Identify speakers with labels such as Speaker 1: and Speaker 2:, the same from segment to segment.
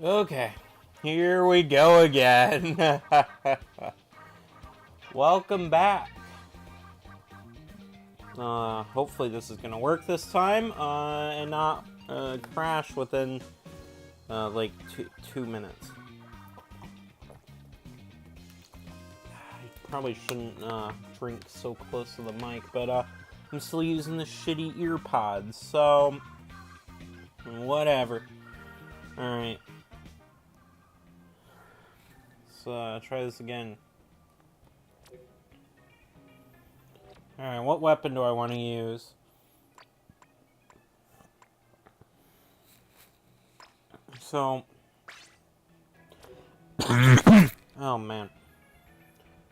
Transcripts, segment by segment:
Speaker 1: Okay, here we go again. Welcome back. Hopefully this is gonna work this time, and not crash within like two minutes. I probably shouldn't drink so close to the mic, but I'm still using the shitty ear pods, so whatever. All right. Try this again. Alright, what weapon do I want to use? So... oh, man.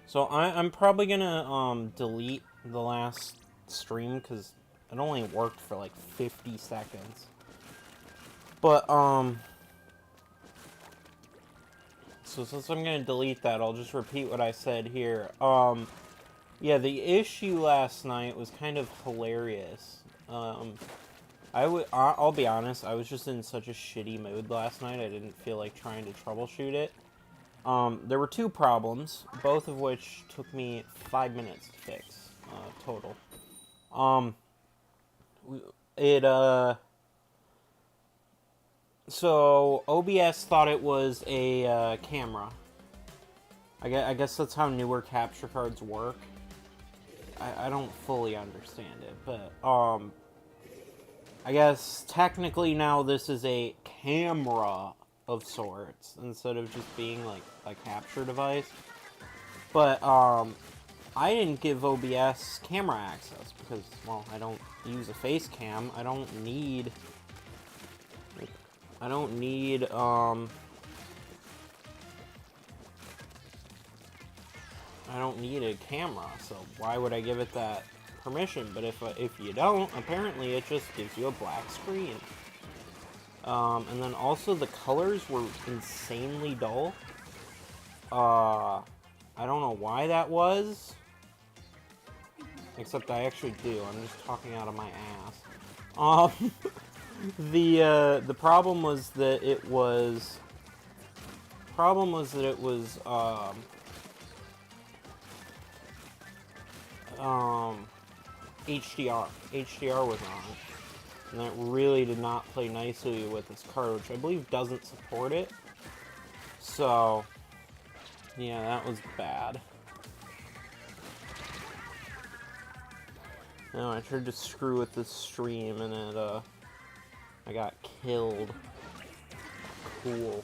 Speaker 1: So, I'm probably gonna, delete the last stream, because it only worked for, like, 50 seconds. But, so since I'm gonna delete that, I'll just repeat what I said here. Yeah, the issue last night was kind of hilarious. I'll be honest, I was just in such a shitty mood last night, I didn't feel like trying to troubleshoot it. There were two problems, both of which took me 5 minutes to fix, total. So, OBS thought it was a, camera. I guess that's how newer capture cards work. I don't fully understand it, but, I guess technically now this is a camera of sorts instead of just being like a capture device. But I didn't give OBS camera access because, well, I don't use a face cam. I don't need a camera, so why would I give it that permission? But if you don't, apparently it just gives you a black screen. And then also the colors were insanely dull. I don't know why that was. Except I actually do. I'm just talking out of my ass. The problem was that it was HDR. HDR was on it. And that really did not play nicely with this card, which I believe doesn't support it. So, yeah, that was bad. No, I tried to screw with this stream and it, I got killed. Cool.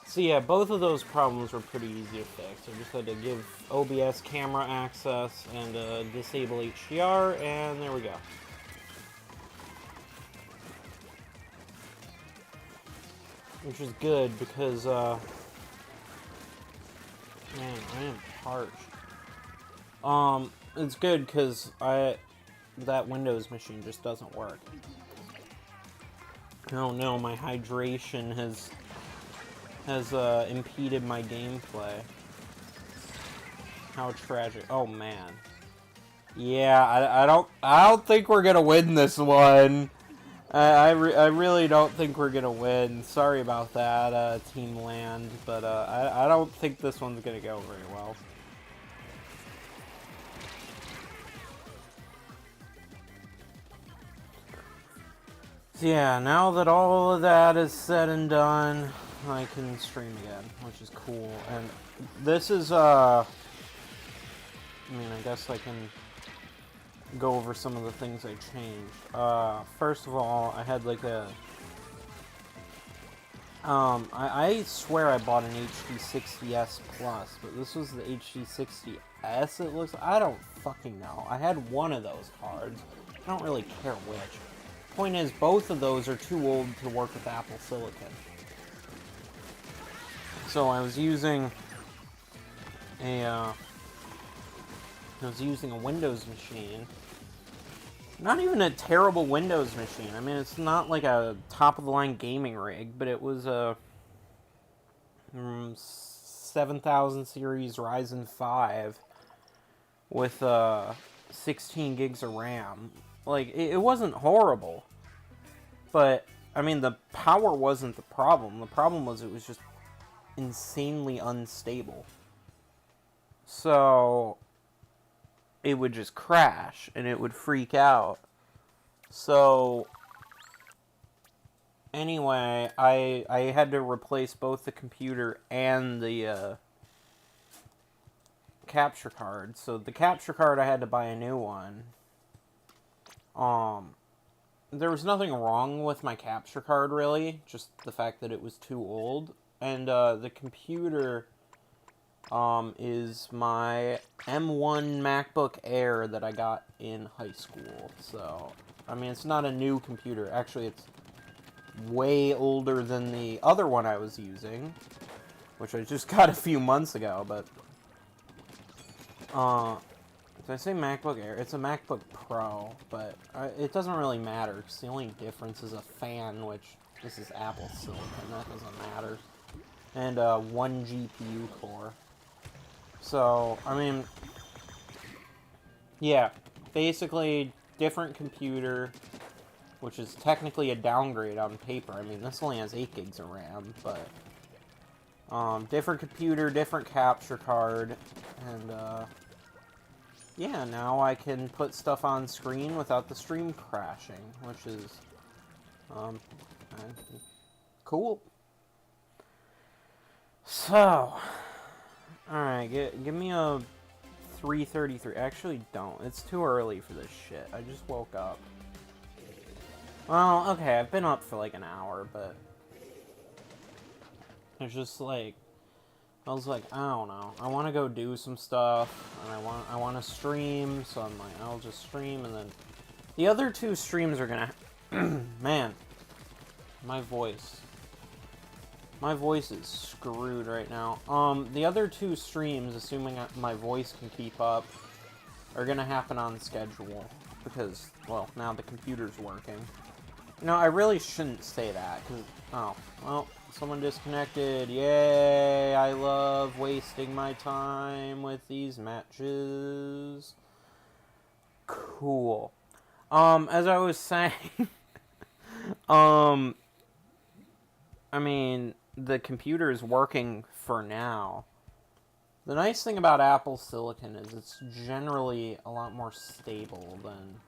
Speaker 1: So yeah, both of those problems were pretty easy to fix. I just had to give OBS camera access and disable HDR, and there we go. Which is good because, man, I am parched. It's good because that Windows machine just doesn't work. Oh no, my hydration has impeded my gameplay. How tragic. Oh man. Yeah, I don't think we're gonna win this one. I really don't think we're gonna win. Sorry about that, Team Land, but I don't think this one's gonna go very well. So yeah, now that all of that is said and done, I can stream again, which is cool. And this is, I mean, I guess I can go over some of the things I changed. First of all, I had like a, I swear I bought an HD60S Plus, but this was the HD60S, it looks, I don't fucking know. I had one of those cards. I don't really care which. Point is, both of those are too old to work with Apple Silicon. So I was using a Windows machine. Not even a terrible Windows machine. I mean, it's not like a top-of-the-line gaming rig, but it was a 7000 series Ryzen 5 with 16 gigs of RAM. Like, it wasn't horrible. But, I mean, the power wasn't the problem. The problem was it was just insanely unstable. So, it would just crash, and it would freak out. So, anyway, I had to replace both the computer and the capture card. So, the capture card, I had to buy a new one. There was nothing wrong with my capture card, really. Just the fact that it was too old. And, the computer, is my M1 MacBook Air that I got in high school. So, I mean, it's not a new computer. Actually, it's way older than the other one I was using, which I just got a few months ago, but, did I say MacBook Air? It's a MacBook Pro, but it doesn't really matter, because the only difference is a fan, which this is Apple Silicon, that doesn't matter, and, 1 GPU core. So, I mean, yeah, basically, different computer, which is technically a downgrade on paper. I mean, this only has 8 gigs of RAM, but, different computer, different capture card, and, yeah, now I can put stuff on screen without the stream crashing, which is, cool. So, alright, give me a 3:33. Actually, don't. It's too early for this shit. I just woke up. Well, okay, I've been up for like an hour, but it's just like, I was like, I don't know. I want to go do some stuff, and I want to stream, so I'm like, I'll just stream, and then the other 2 streams are gonna, man, my voice is screwed right now. The other 2 streams, assuming my voice can keep up, are gonna happen on schedule, because, well, now the computer's working. No, I really shouldn't say that, because, oh, well, someone disconnected. Yay, I love wasting my time with these matches. Cool. As I was saying, I mean, the computer is working for now. The nice thing about Apple Silicon is it's generally a lot more stable than,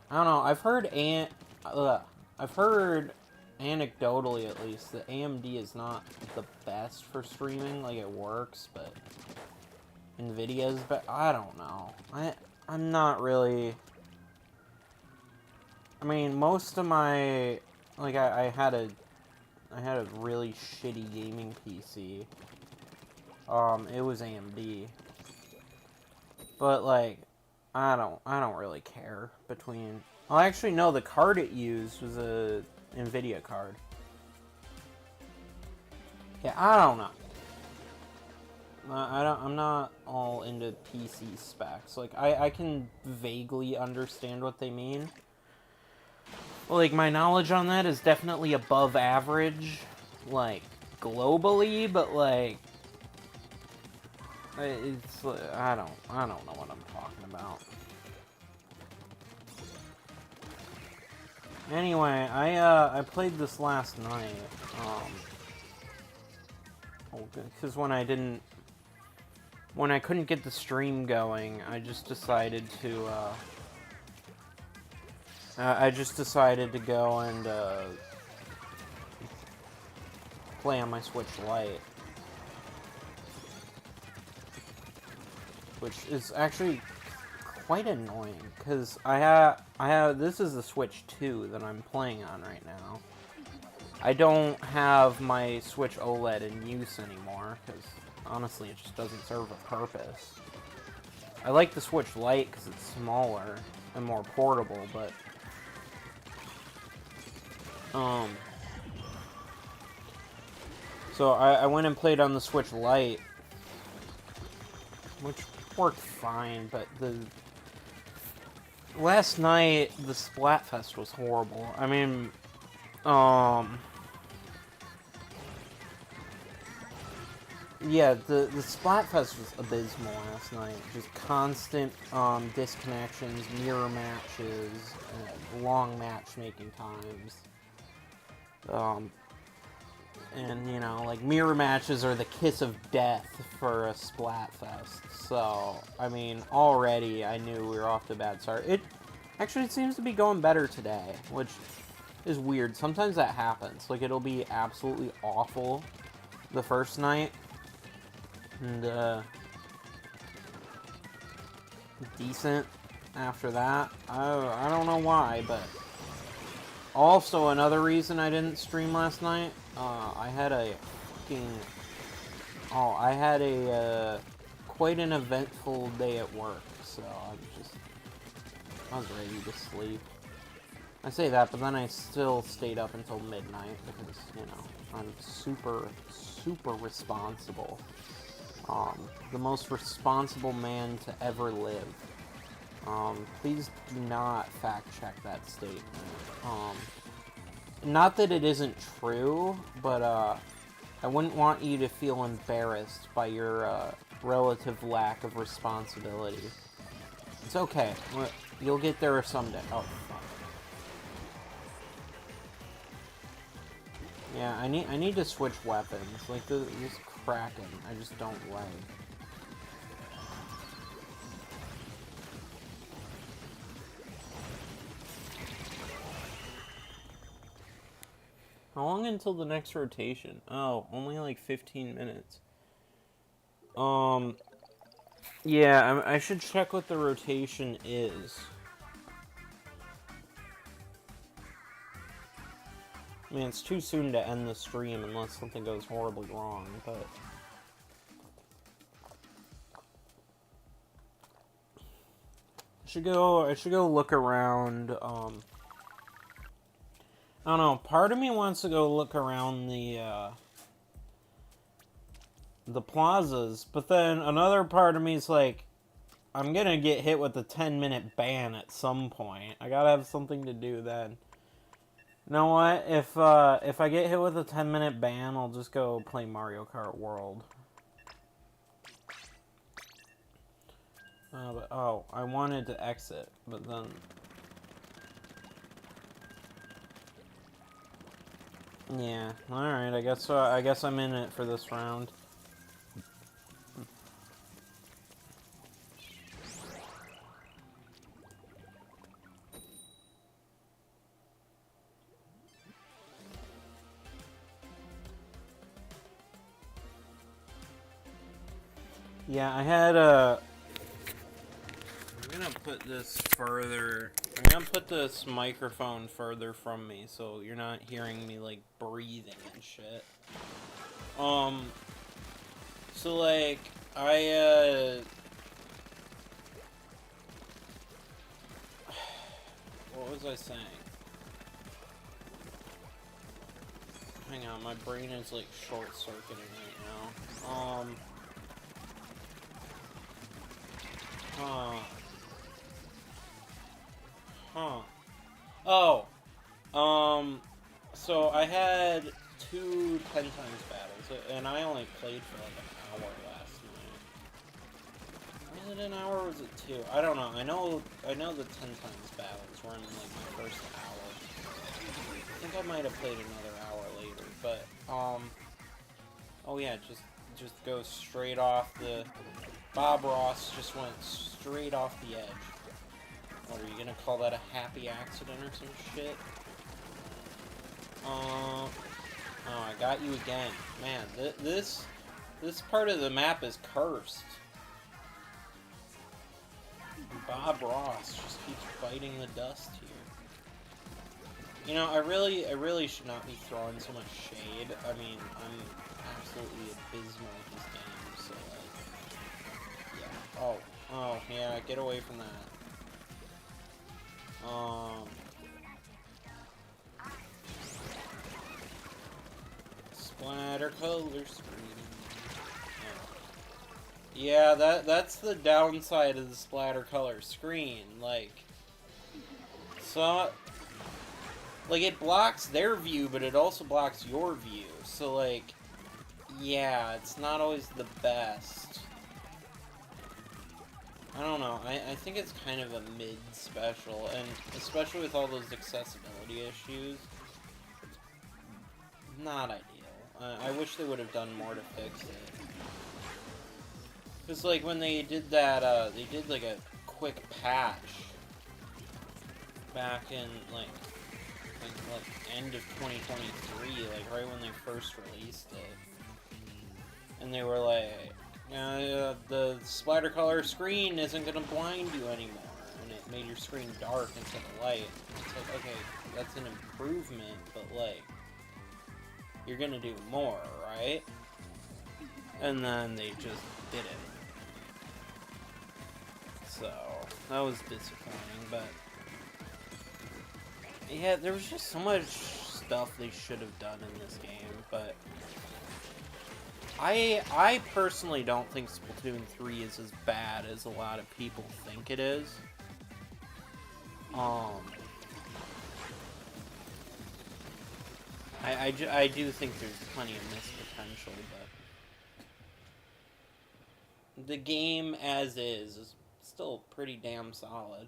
Speaker 1: I don't know, I've heard anecdotally at least that AMD is not the best for streaming. Like, it works, but Nvidia's, but I don't know. I'm not really, I mean, most of my, like, I had a really shitty gaming PC. It was AMD. But, like, I don't really care between, well, actually, no, the card it used was a Nvidia card. Yeah, I don't know. I'm not all into PC specs. Like, I can vaguely understand what they mean. Like, my knowledge on that is definitely above average, like, globally, but, like, it's, I don't know what I'm talking about. Anyway, I played this last night, because when I couldn't get the stream going, I just decided to go and, play on my Switch Lite. Which is actually quite annoying, because I have, this is the Switch 2 that I'm playing on right now. I don't have my Switch OLED in use anymore, because honestly it just doesn't serve a purpose. I like the Switch Lite because it's smaller and more portable, but so I went and played on the Switch Lite, which worked fine, but last night the Splatfest was horrible. I mean, Yeah, the Splatfest was abysmal last night. Just constant disconnections, mirror matches, long matchmaking times. And, you know, like, mirror matches are the kiss of death for a Splatfest. So, I mean, already I knew we were off to a bad start. It seems to be going better today, which is weird. Sometimes that happens. Like, it'll be absolutely awful the first night, and, decent after that. I don't know why, but also another reason I didn't stream last night, I had a quite an eventful day at work, so I was ready to sleep. I say that, but then I still stayed up until midnight because, you know, I'm super, super responsible. The most responsible man to ever live. Please do not fact-check that statement. Not that it isn't true, but, I wouldn't want you to feel embarrassed by your, relative lack of responsibility. It's okay. You'll get there someday. Oh, fuck. Yeah, I need to switch weapons. Like, this Kraken, I just don't like. How long until the next rotation? Oh, only like 15 minutes. Yeah, I should check what the rotation is. I mean, it's too soon to end the stream unless something goes horribly wrong, but... I should go look around, I don't know, part of me wants to go look around the plazas, but then another part of me is like, I'm gonna get hit with a 10-minute ban at some point. I gotta have something to do then. You know what? If I get hit with a 10-minute ban, I'll just go play Mario Kart World. Oh, I wanted to exit, but then... Yeah, alright, I guess I'm in it for this round. Yeah, I had I'm gonna put this further. I'm gonna put this microphone further from me so you're not hearing me like breathing and shit. So like what was I saying? Hang on, my brain is like short-circuiting right now. So I had 2 10 times battles, and I only played for like an hour last night. Was it an hour or was it 2? I don't know. I know the 10 times battles were in like my first hour. I think I might have played another hour later, but, oh yeah, just go straight off the... Bob Ross just went straight off the edge. What, are you gonna call that a happy accident or some shit? Oh, I got you again. Man, this part of the map is cursed. Bob Ross just keeps biting the dust here. You know, I really should not be throwing so much shade. I mean, I'm absolutely abysmal at this game, so like, yeah. Oh, yeah, get away from that. Splatter color screen. Yeah, that's the downside of the splatter color screen. Like, so, like, it blocks their view, but it also blocks your view. So, like, yeah, it's not always the best. I don't know, I think it's kind of a mid-special, and especially with all those accessibility issues, not ideal. I wish they would have done more to fix it. Because, like, when they did that, they did, like, a quick patch back in, like end of 2023, like, right when they first released it. And they were like, the splatter color screen isn't gonna blind you anymore. And it made your screen dark instead of light. It's like, okay, that's an improvement, but, like, you're gonna do more, right? And then they just didn't. So, that was disappointing, but... yeah, there was just so much stuff they should have done in this game, but... I personally don't think Splatoon 3 is as bad as a lot of people think it is. I do think there's plenty of missed potential, but... the game as is still pretty damn solid.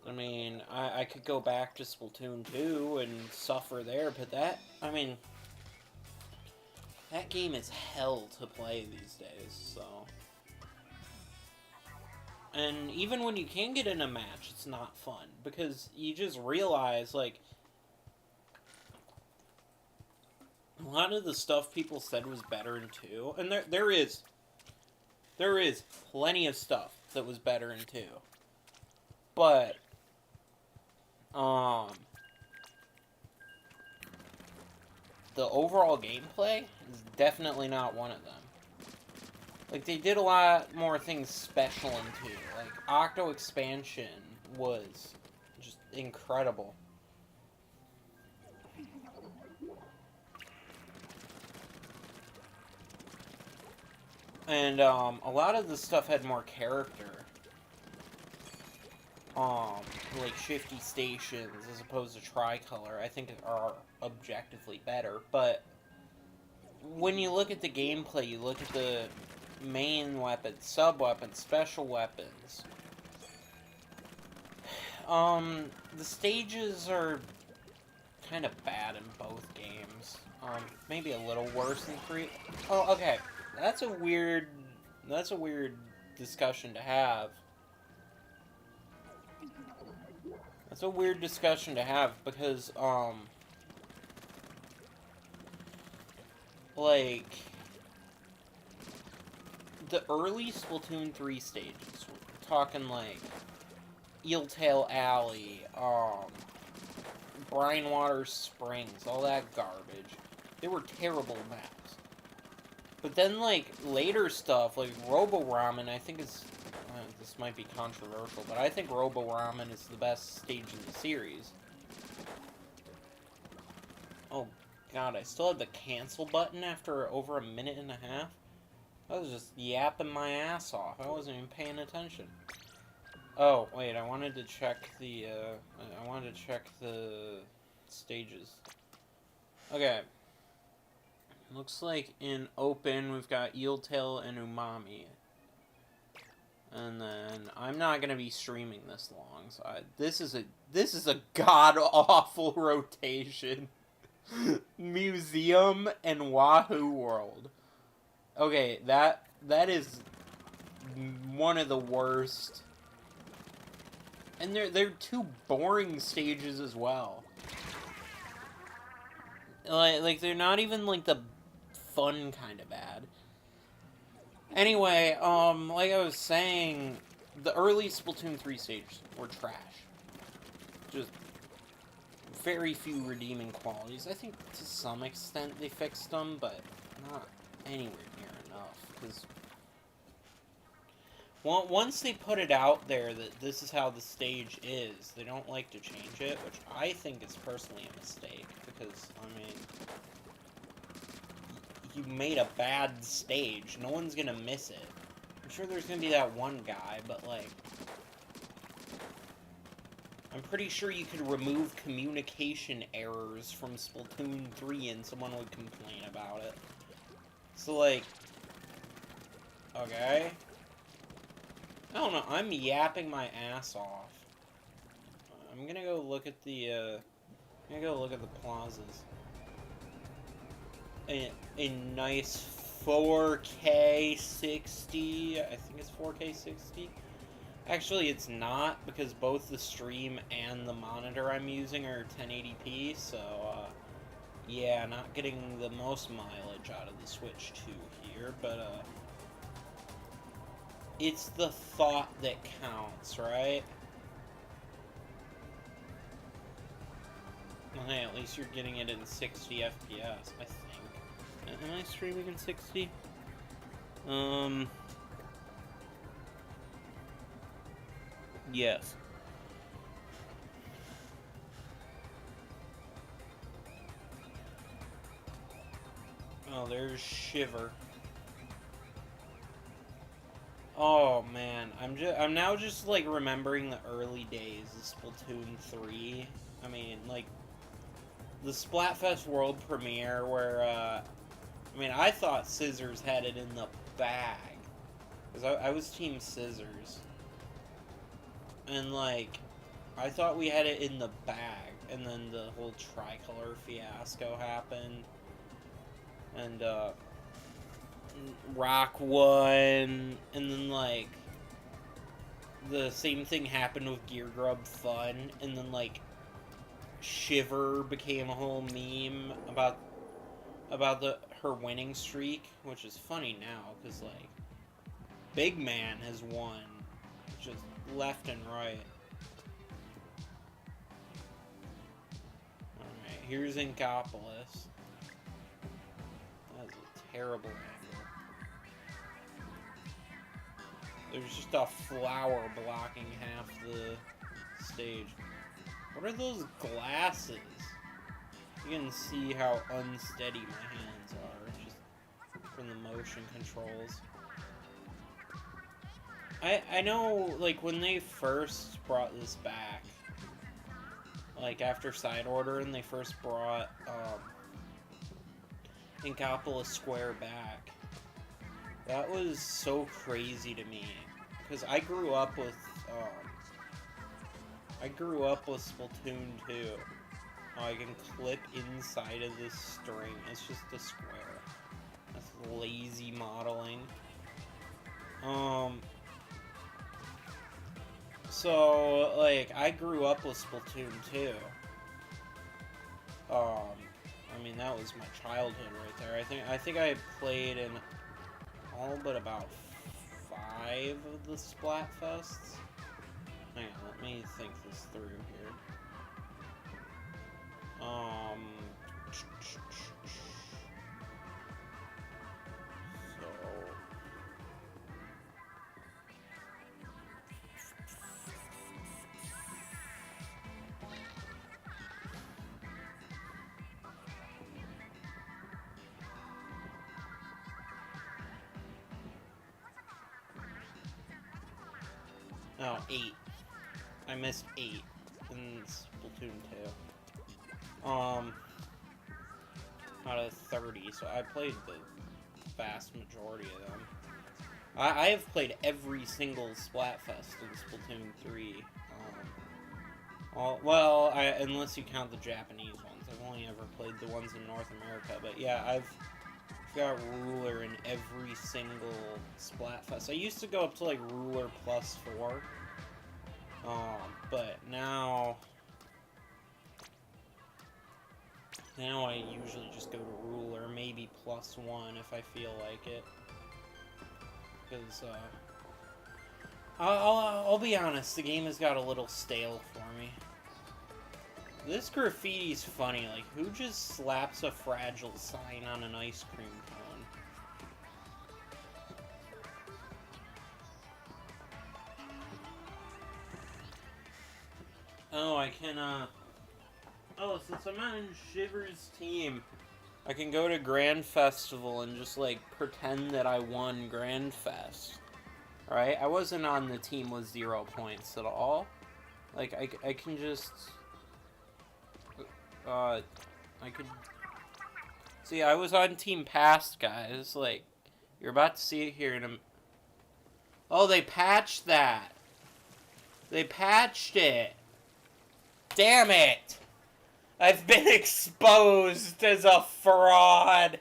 Speaker 1: I mean, I could go back to Splatoon 2 and suffer there, but that, I mean... that game is hell to play these days, so... and even when you can get in a match, it's not fun, because you just realize, like... a lot of the stuff people said was better in 2, and there is plenty of stuff that was better in 2. But, the overall gameplay is definitely not one of them. Like, they did a lot more things special in 2. Like, Octo Expansion was just incredible. And, a lot of the stuff had more character. Like Shifty Stations as opposed to Tricolor, I think are objectively better, but when you look at the gameplay, you look at the main weapons, sub-weapons, special weapons, the stages are kind of bad in both games. Maybe a little worse than 3. Oh, okay. That's a weird discussion to have. That's a weird discussion to have, because, like, the early Splatoon 3 stages, we're talking, like, Eeltail Alley, Brinewater Springs, all that garbage, they were terrible maps. But then, like, later stuff, like Robo Ramen, I think is... this might be controversial, but I think Robo Ramen is the best stage in the series. Oh, God, I still had the cancel button after over 1.5 minutes. I was just yapping my ass off. I wasn't even paying attention. Oh, wait, I wanted to check the, stages. Okay. Looks like in open, we've got Eeltail and Umami. And then, I'm not gonna be streaming this long, so this is a god-awful rotation. Museum and Wahoo World. Okay, that is one of the worst. And they're two boring stages as well. Like they're not even like the fun kind of bad. Anyway, like I was saying, the early Splatoon 3 stages were trash. Just very few redeeming qualities. I think to some extent they fixed them, but not anywhere near enough. Because once they put it out there that this is how the stage is, they don't like to change it, which I think is personally a mistake. Because, I mean, you made a bad stage. No one's gonna miss it. I'm sure there's gonna be that one guy, but, like... I'm pretty sure you could remove communication errors from Splatoon 3 and someone would complain about it. So, like... Okay. I don't know, I'm yapping my ass off. I'm gonna go look at the, I'm gonna go look at the plazas. A nice 4K 60, I think it's 4K 60. Actually, it's not, because both the stream and the monitor I'm using are 1080p, so, yeah, not getting the most mileage out of the Switch 2 here, but, it's the thought that counts, right? Well, hey, at least you're getting it in 60 FPS, I think. Am I streaming in 60? Yes. Oh, there's Shiver. Oh man, I'm now just like remembering the early days of Splatoon 3. I mean, like the Splatfest World Premiere where I mean, I thought Scissors had it in the bag. Because I was Team Scissors. And, like, I thought we had it in the bag. And then the whole tricolor fiasco happened. And, Rock won. And then, like, the same thing happened with Gear Grub Fun. And then, like, Shiver became a whole meme about her winning streak, which is funny now, because, like, Big Man has won just left and right. Alright, here's Inkopolis. That's a terrible angle. There's just a flower blocking half the stage. What are those glasses? You can see how unsteady my hands are, just from the motion controls. I know, like, when they first brought this back, like, after Side Order, and they first brought, Inkopolis Square back, that was so crazy to me, because I grew up with Splatoon 2. I can clip inside of this string. It's just a square. That's lazy modeling. So, like, I grew up with Splatoon 2. I mean, that was my childhood right there. I think I played in all but about 5 of the Splatfests. Hang on, let me think this through here. Oh, 8. I missed 8 in Splatoon 2. Out of 30, so I played the vast majority of them. I have played every single Splatfest in Splatoon 3. Unless you count the Japanese ones. I've only ever played the ones in North America, but yeah, I've got Ruler in every single Splatfest. I used to go up to, like, Ruler +4. But now I usually just go to Ruler, maybe +1 if I feel like it. Because, I'll be honest, the game has got a little stale for me. This graffiti's funny, like, who just slaps a fragile sign on an ice cream cone? Oh, I can, oh, since I'm on Shiver's team, I can go to Grand Festival and just, like, pretend that I won Grand Fest. Right? I wasn't on the team with 0 points at all. Like, I can just... I could... See, I was on Team Past, guys. Like, you're about to see it here in a... Oh, they patched that. They patched it. Damn it. I've been exposed as a fraud.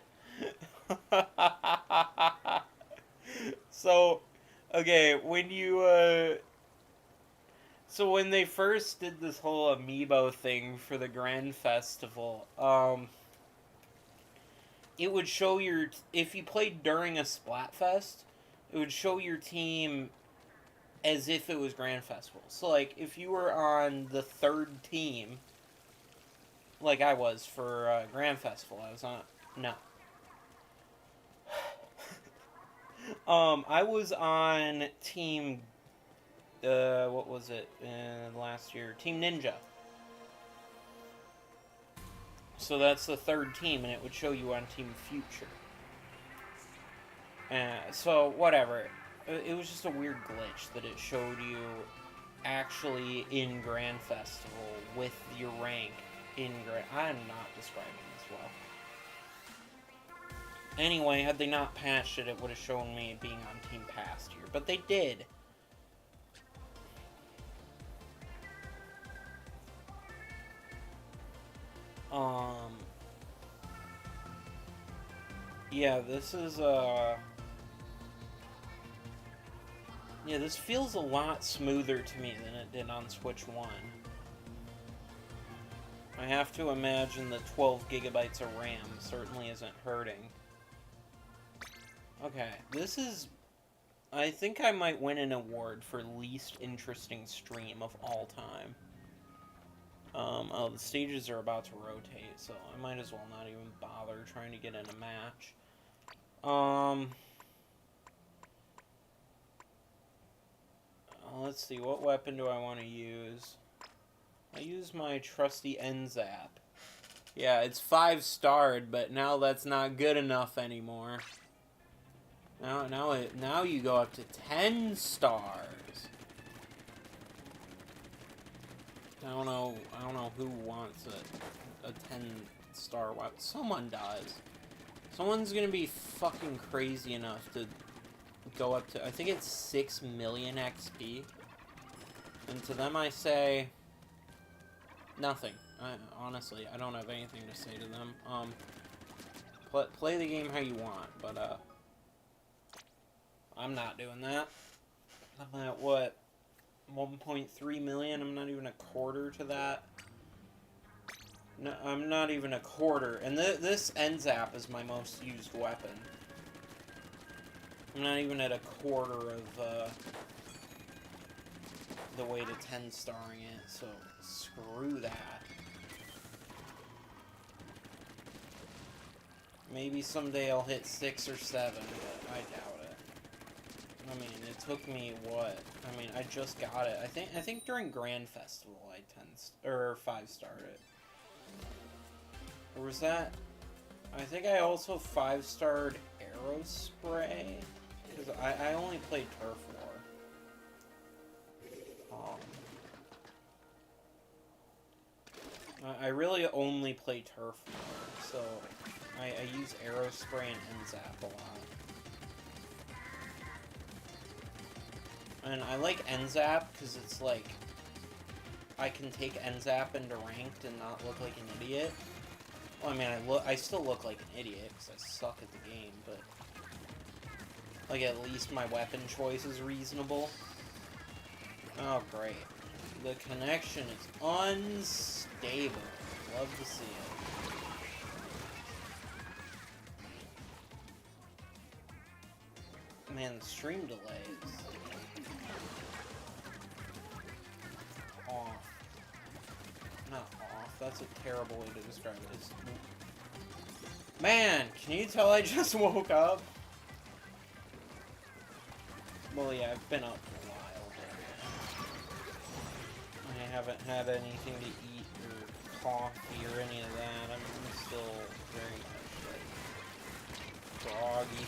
Speaker 1: So, okay, when you, so when they first did this whole amiibo thing for the Grand Festival, it would show your, if you played during a Splatfest, it would show your team as if it was Grand Festival. So, like, if you were on the third team, like I was for Grand Festival, I was on, no. I was on Team, what was it, last year? Team Ninja. So that's the third team, and it would show you on Team Future. So, whatever. It was just a weird glitch that it showed you actually in Grand Festival with your rank in Grand... I'm not describing this well. Anyway, had they not patched it, it would have shown me being on Team Past here. But they did. Yeah, this is, yeah, this feels a lot smoother to me than it did on Switch 1. I have to imagine the 12 gigabytes of RAM certainly isn't hurting. Okay, this is... I think I might win an award for least interesting stream of all time. Oh, the stages are about to rotate, so I might as well not even bother trying to get in a match. Let's see, what weapon do I want to use? I use my trusty NZAP. Yeah, it's 5-starred, but now that's not good enough anymore. Now you go up to 10 stars. I don't know who wants a 10-star weapon. Someone does. Someone's gonna be fucking crazy enough to go up to, I think it's 6 million XP. And to them I say, nothing. Honestly, I don't have anything to say to them. Play the game how you want, but, I'm not doing that. I'm at, what, 1.3 million? I'm not even a quarter to that. No, I'm not even a quarter. And this NZAP is my most used weapon. I'm not even at a quarter of, the way to 10-starring it, so screw that. Maybe someday I'll hit 6 or 7, but I doubt it. I mean, it took me, what? I mean, I just got it. I think during Grand Festival I 5-starred it. Or was that... I think I also 5-starred Aerospray. Because I only played Turf War. I really only play Turf War, so I use Aerospray and NZAP a lot. And I like NZAP because it's like, I can take NZAP into ranked and not look like an idiot. Well, I mean, I still look like an idiot because I suck at the game, but like at least my weapon choice is reasonable. Oh, great. The connection is unstable. Love to see it. Man, the stream delays. Off. Not off. That's a terrible way to describe it. Man, can you tell I just woke up? Well, yeah, I've been up for a while. I haven't had anything to eat or coffee or any of that. I'm still very much, like, groggy.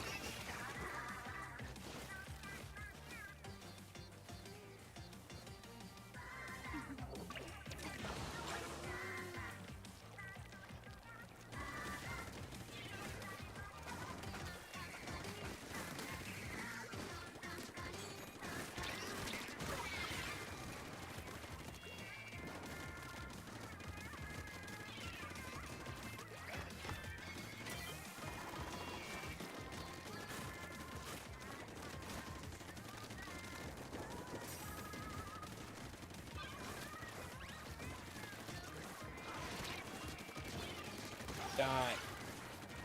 Speaker 1: die.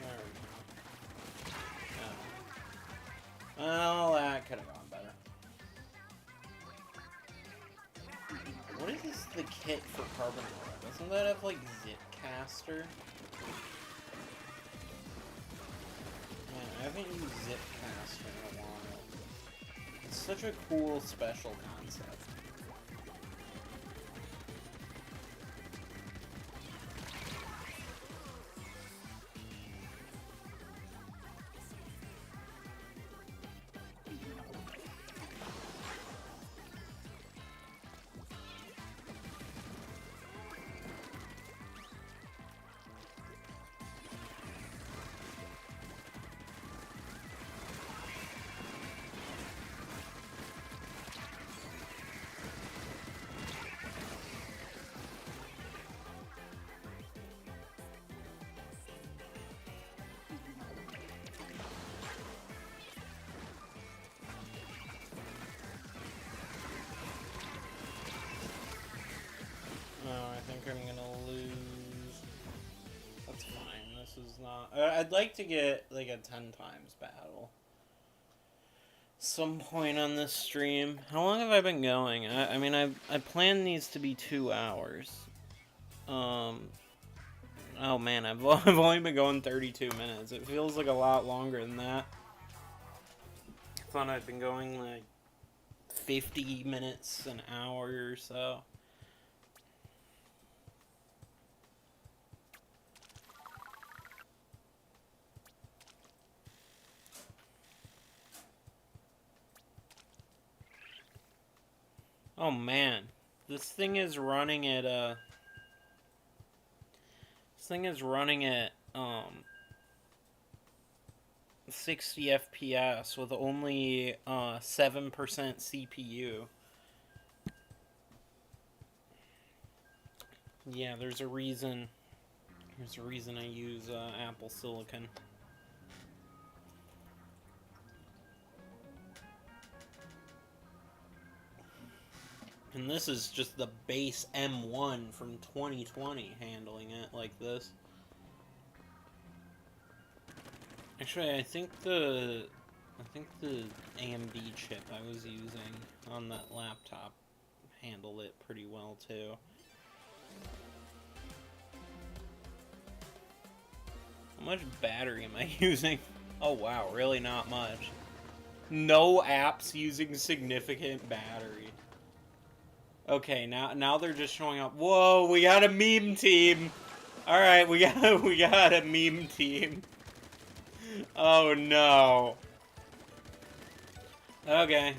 Speaker 1: There we go. No. Well, that could have gone better. What is this, the kit for Carbon Aura? Doesn't that have, like, Zipcaster? Man, I haven't used Zipcaster in a while. It's such a cool special concept. I think I'm gonna lose. That's fine. This is not. I'd like to get like a 10 times battle. Some point on this stream. How long have I been going? I mean, I planned these to be 2 hours. Oh man, I've only been going 32 minutes. It feels like a lot longer than that. I thought I'd been going like 50 minutes, an hour or so. Oh man, this thing is running at 60 FPS with only 7% CPU. Yeah, there's a reason. There's a reason I use Apple Silicon. And this is just the base M1 from 2020 handling it like this. Actually, I think the AMD chip I was using on that laptop handled it pretty well too. How much battery am I using? Oh wow, really not much. No apps using significant battery. Okay, now they're just showing up. Whoa, we got a meme team. All right, we got a meme team. Oh no. Okay,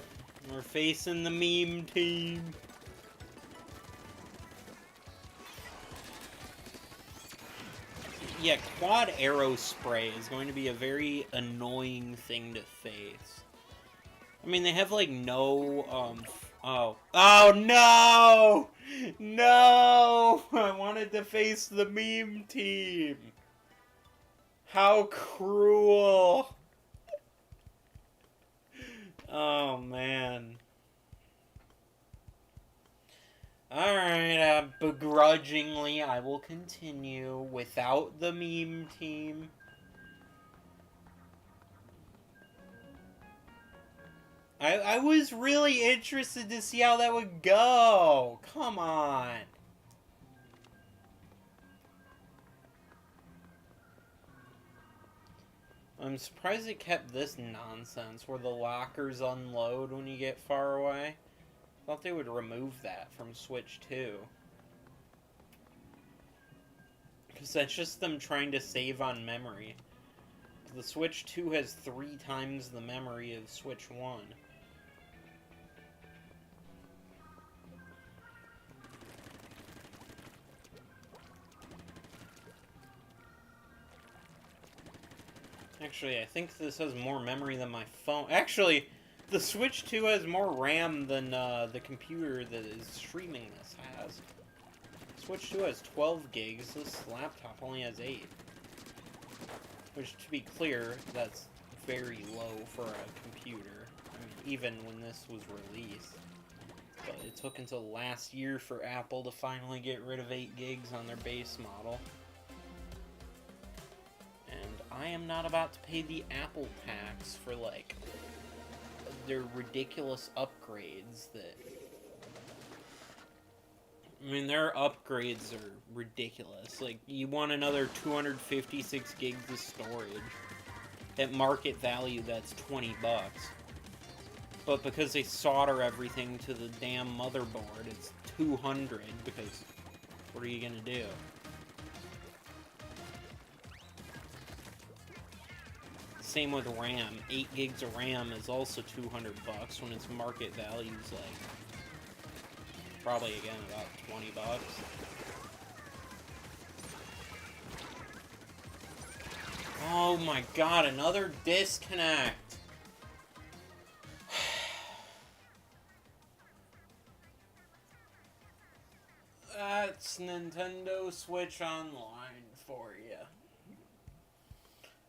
Speaker 1: we're facing the meme team. Yeah, quad arrow spray is going to be a very annoying thing to face. I mean, they have like no oh no! No! I wanted to face the meme team. How cruel. Oh man. Alright, begrudgingly I will continue without the meme team. I was really interested to see how that would go. Come on. I'm surprised it kept this nonsense where the lockers unload when you get far away. I thought they would remove that from Switch 2. Because that's just them trying to save on memory. The Switch 2 has 3 times the memory of Switch 1. Actually, I think this has more memory than my phone. Actually, the Switch 2 has more RAM than the computer that is streaming this has. Switch 2 has 12 gigs, this laptop only has 8. Which, to be clear, that's very low for a computer. I mean, even when this was released. But it took until last year for Apple to finally get rid of 8 gigs on their base model. I am not about to pay the Apple tax for, like, their ridiculous upgrades that... I mean, their upgrades are ridiculous. Like, you want another 256 gigs of storage. At market value, that's $20. But because they solder everything to the damn motherboard, it's 200, because what are you gonna do? Same with RAM. 8 gigs of RAM is also $200 when its market value is like probably again about $20. Oh my god, another disconnect. That's Nintendo Switch Online for you.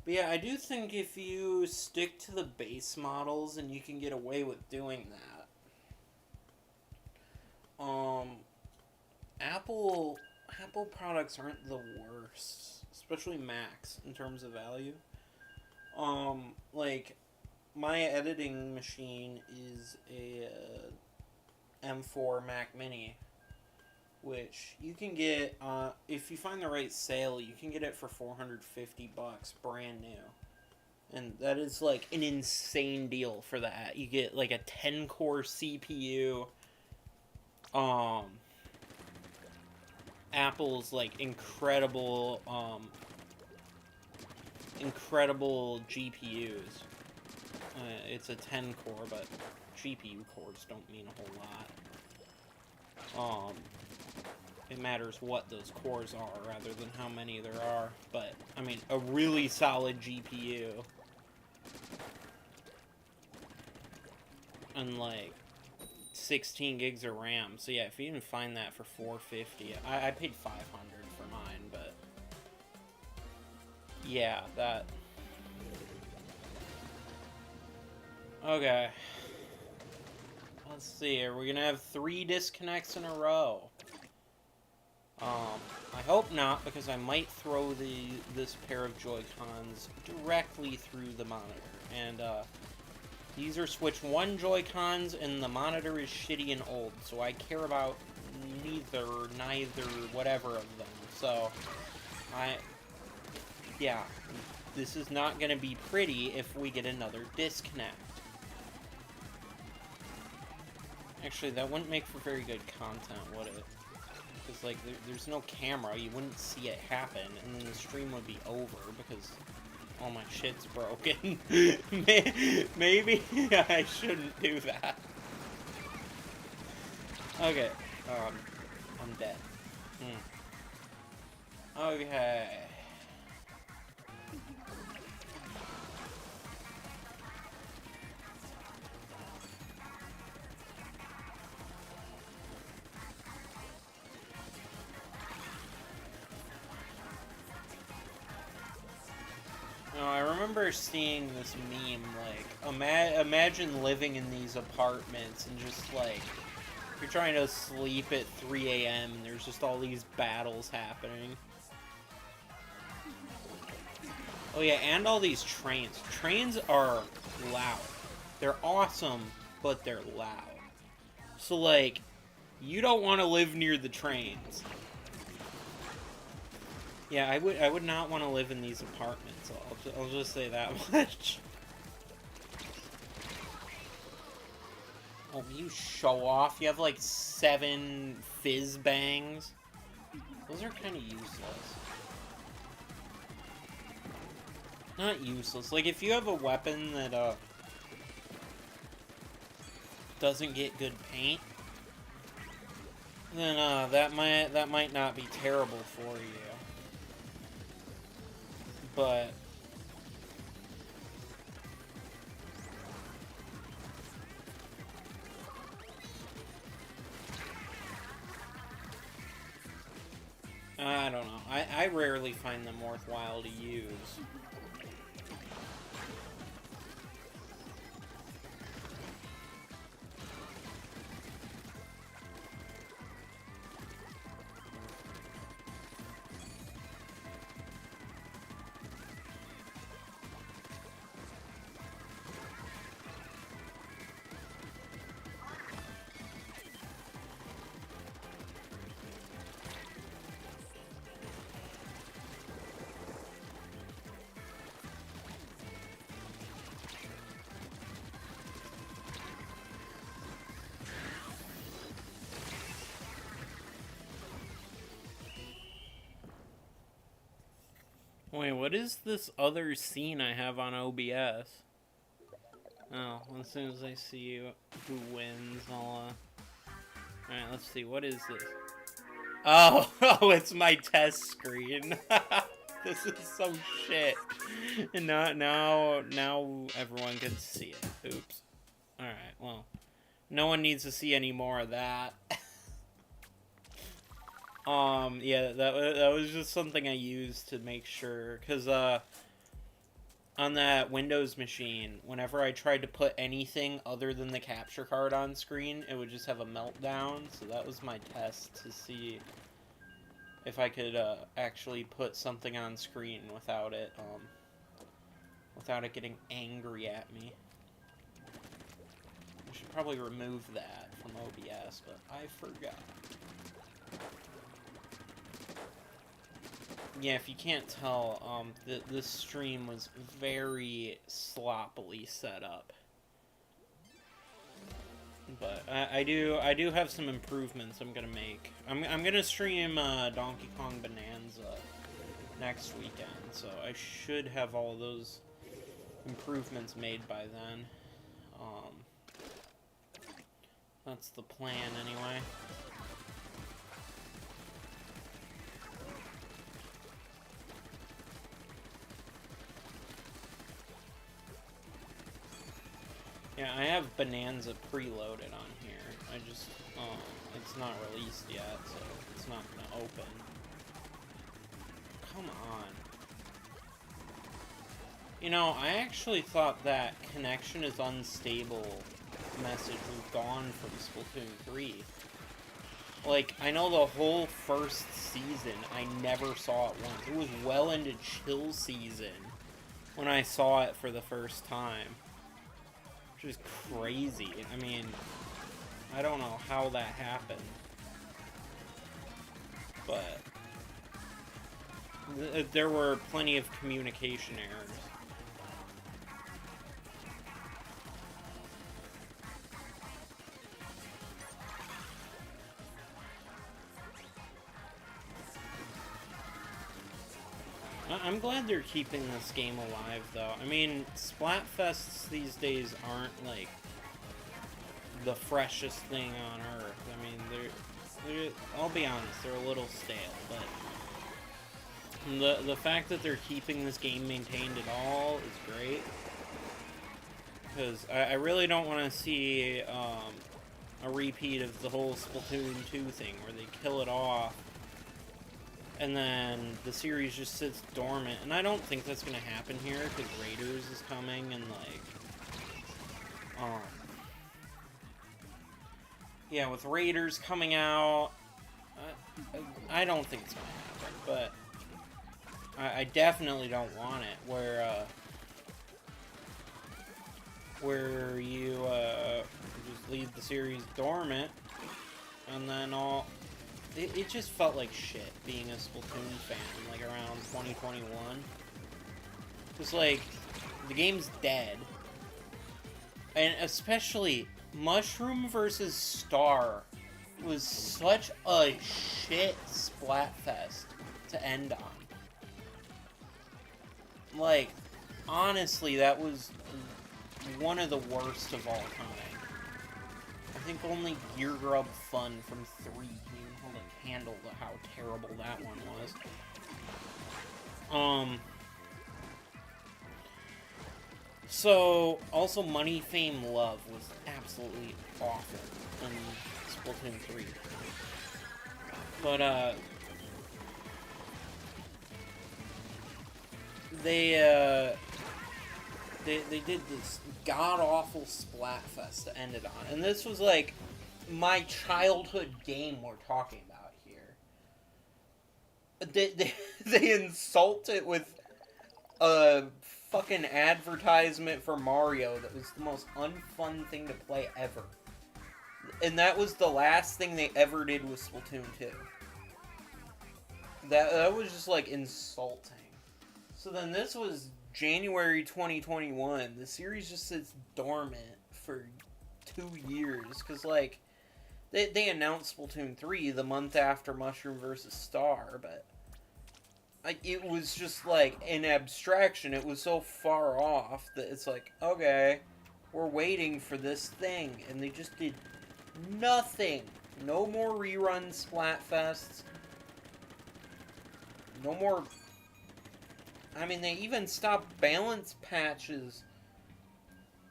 Speaker 1: But yeah, I do think if you stick to the base models, and you can get away with doing that. Apple products aren't the worst, especially Macs in terms of value. Like my editing machine is a M4 Mac Mini, which you can get, if you find the right sale, you can get it for $450 brand new. And that is like an insane deal for that. You get like a 10-core CPU, Apple's like incredible GPUs. It's a 10-core, but GPU cores don't mean a whole lot. It matters what those cores are rather than how many there are. But, I mean, a really solid GPU. And, like, 16 gigs of RAM. So, yeah, if you can find that for $450, I paid $500 for mine, but... yeah, that... okay. Let's see here. We're gonna have 3 disconnects in a row. I hope not, because I might throw this pair of Joy-Cons directly through the monitor. And, these are Switch 1 Joy-Cons, and the monitor is shitty and old, so I care about neither, whatever of them. So, yeah, this is not gonna be pretty if we get another disconnect. Actually, that wouldn't make for very good content, would it? Because, like, there's no camera, you wouldn't see it happen, and then the stream would be over, because all my shit's broken. Maybe I shouldn't do that. Okay, I'm dead. Okay. I remember seeing this meme, like, imagine living in these apartments and just, like, you're trying to sleep at 3 a.m. and there's just all these battles happening. Oh yeah, and all these trains. Trains are loud. They're awesome, but they're loud. So, like, you don't want to live near the trains. Yeah, I would not want to live in these apartments. I'll just say that much. Oh, you show off. You have like 7 fizz bangs. Those are kind of useless. Not useless. Like, if you have a weapon that doesn't get good paint, then that might not be terrible for you. But I don't know. I rarely find them worthwhile to use. Wait, what is this other scene I have on OBS? Oh, as soon as I see who wins, I'll, Alright, let's see, what is this? Oh, oh, it's my test screen. This is so shit. And now everyone can see it. Oops. Alright, well. No one needs to see any more of that. Yeah, that was just something I used to make sure, because, on that Windows machine, whenever I tried to put anything other than the capture card on screen, it would just have a meltdown, so that was my test to see if I could, actually put something on screen without it getting angry at me. I should probably remove that from OBS, but I forgot. Yeah, if you can't tell, this stream was very sloppily set up. But I do have some improvements I'm gonna make. I'm gonna stream Donkey Kong Bonanza next weekend, so I should have all those improvements made by then. That's the plan anyway. Yeah, I have Bonanza preloaded on here. I just, it's not released yet, so it's not gonna open. Come on. You know, I actually thought that connection is unstable message was gone from Splatoon 3. Like, I know the whole first season, I never saw it once. It was well into chill season when I saw it for the first time. Which is crazy. I mean, I don't know how that happened. But there were plenty of communication errors. I'm glad they're keeping this game alive, though. I mean, Splatfests these days aren't, like, the freshest thing on Earth. I mean, they're I'll be honest, they're a little stale, but the fact that they're keeping this game maintained at all is great. Because I really don't want to see a repeat of the whole Splatoon 2 thing, where they kill it off, and then the series just sits dormant. And I don't think that's going to happen here, because Raiders is coming, and, like, yeah, with Raiders coming out, I don't think it's going to happen, but I definitely don't want it, where you, just leave the series dormant, and then it just felt like shit being a Splatoon fan, like, around 2021. Just, like, the game's dead. And especially, Mushroom vs. Star was such a shit Splatfest to end on. Like, honestly, that was one of the worst of all time. I think only Gear Grub Fun from 3 can hold a candle to how terrible that one was. So, also Money, Fame, Love was absolutely awful in Splatoon 3. But, they did this god-awful Splatfest to end it on. And this was, like, my childhood game we're talking about here. They insult it with a fucking advertisement for Mario that was the most unfun thing to play ever. And that was the last thing they ever did with Splatoon 2. That was just, like, insulting. So then this was January 2021. The series just sits dormant for 2 years. Because, like, they announced Splatoon 3 the month after Mushroom vs. Star, but it was just like an abstraction. It was so far off that it's like, okay, we're waiting for this thing, and they just did nothing. No more rerun Splatfests. No more. I mean, they even stopped balance patches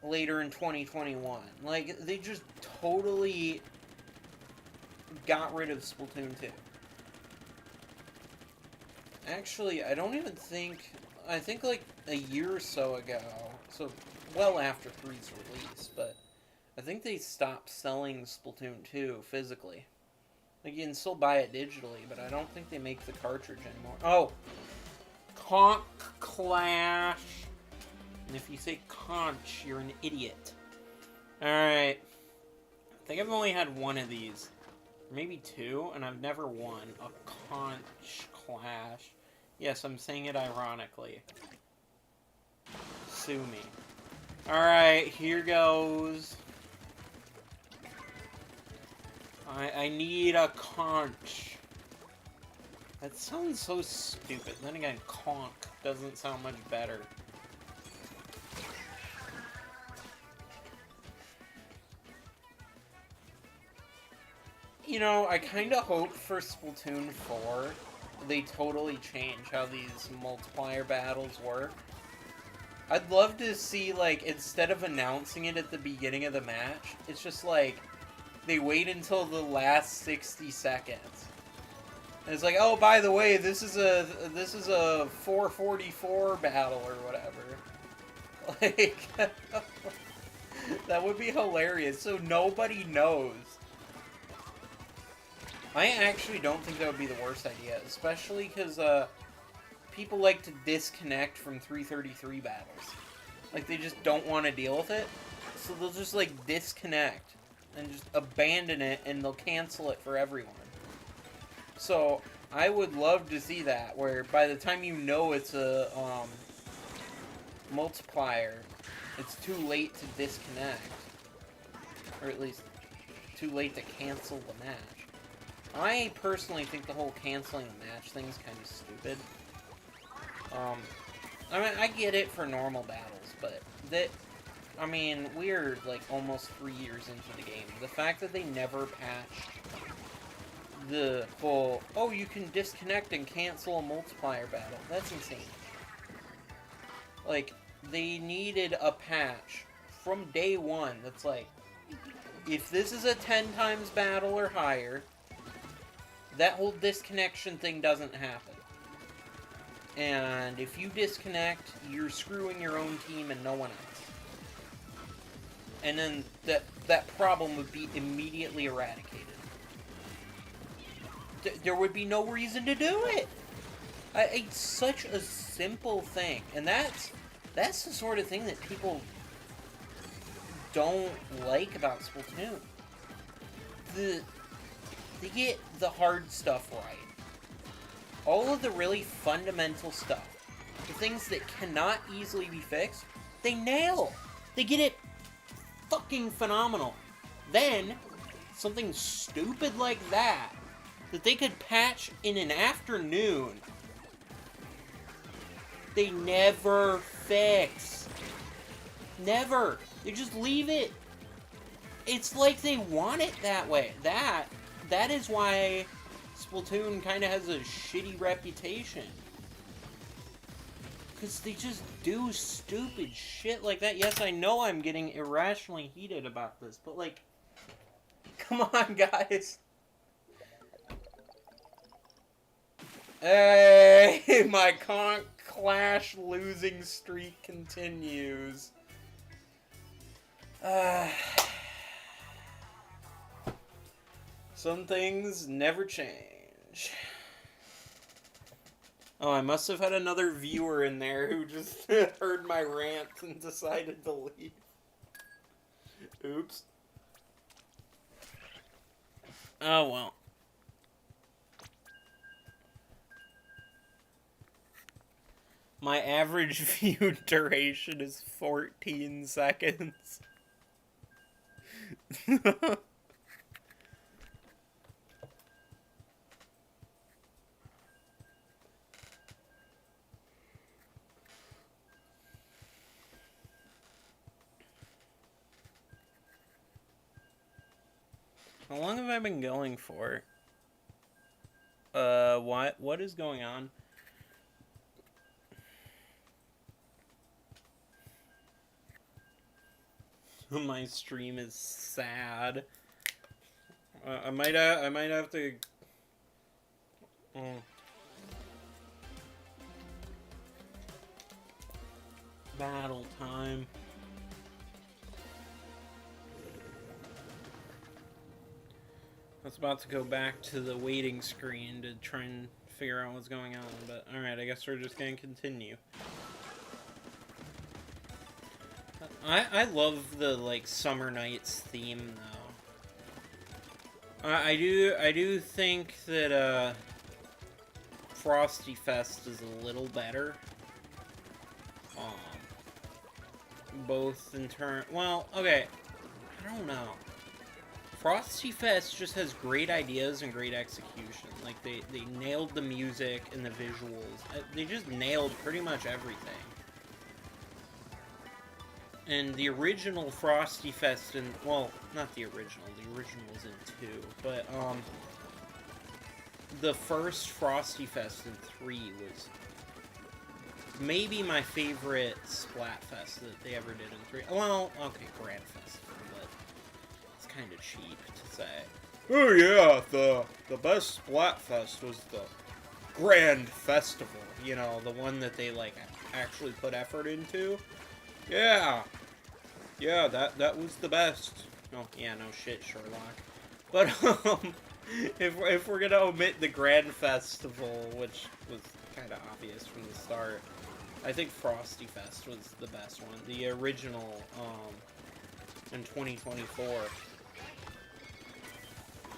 Speaker 1: later in 2021. Like, they just totally got rid of Splatoon 2. Actually, I don't even think... I think, like, a year or so ago, so well after 3's release, but I think they stopped selling Splatoon 2 physically. Like, you can still buy it digitally, but I don't think they make the cartridge anymore. Oh! Conch Clash! And if you say conch, you're an idiot. Alright. I think I've only had one of these. Or maybe two, and I've never won a conch clash. Yes, I'm saying it ironically. Sue me. Alright, here goes. I need a conch. That sounds so stupid. Then again, conch doesn't sound much better. You know, I kind of hope for Splatoon 4 they totally change how these multiplayer battles work. I'd love to see, like, instead of announcing it at the beginning of the match, it's just like, they wait until the last 60 seconds. And it's like, oh, by the way, this is a 444 battle or whatever. Like, that would be hilarious, so nobody knows. I actually don't think that would be the worst idea, especially because people like to disconnect from 333 battles. Like, they just don't want to deal with it, so they'll just, like, disconnect and just abandon it, and they'll cancel it for everyone. So, I would love to see that, where by the time you know it's a multiplier, it's too late to disconnect. Or at least, too late to cancel the match. I personally think the whole canceling the match thing is kind of stupid. I mean, I get it for normal battles, but I mean, we're like almost 3 years into the game. The fact that they never patched the whole, oh, you can disconnect and cancel a multiplier battle, that's insane. Like, they needed a patch from day one that's like, if this is a 10 times battle or higher, that whole disconnection thing doesn't happen. And if you disconnect, you're screwing your own team and no one else. And then that problem would be immediately eradicated. There would be no reason to do it. It's such a simple thing. And that's the sort of thing that people don't like about Splatoon. They get the hard stuff right. All of the really fundamental stuff, the things that cannot easily be fixed, they nail. They get it fucking phenomenal. Then, something stupid like that they could patch in an afternoon, they never fix. Never. They just leave it. It's like they want it that way. That is why Splatoon kind of has a shitty reputation. Because they just do stupid shit like that. Yes, I know I'm getting irrationally heated about this, but like, come on, guys. Hey, my Conch Clash losing streak continues. Some things never change. Oh, I must have had another viewer in there who just heard my rant and decided to leave. Oops. Oh, well. My average view duration is 14 seconds. How long have I been going for? What is going on? My stream is sad. I might have to. Battle time. I was about to go back to the waiting screen to try and figure out what's going on, but alright, I guess we're just gonna continue. I love the, like, Summer Nights theme, though. I do think that, Frosty Fest is a little better. Both in turn... Well, okay. I don't know. Frosty Fest just has great ideas and great execution. Like, they nailed the music and the visuals. They just nailed pretty much everything. And the original Frosty Fest in... Well, not the original. The original was in 2. But, the first Frosty Fest in 3 was maybe my favorite Splatfest that they ever did in 3. Well, okay, Grand Festival, but it's kind of cheap to say. Oh yeah, the best Splatfest was the Grand Festival. You know, the one that they, like, actually put effort into. Yeah. Yeah, that was the best. Oh, yeah, no shit, Sherlock. But, if we're gonna omit the Grand Festival, which was kind of obvious from the start, I think Frosty Fest was the best one. The original, in 2024.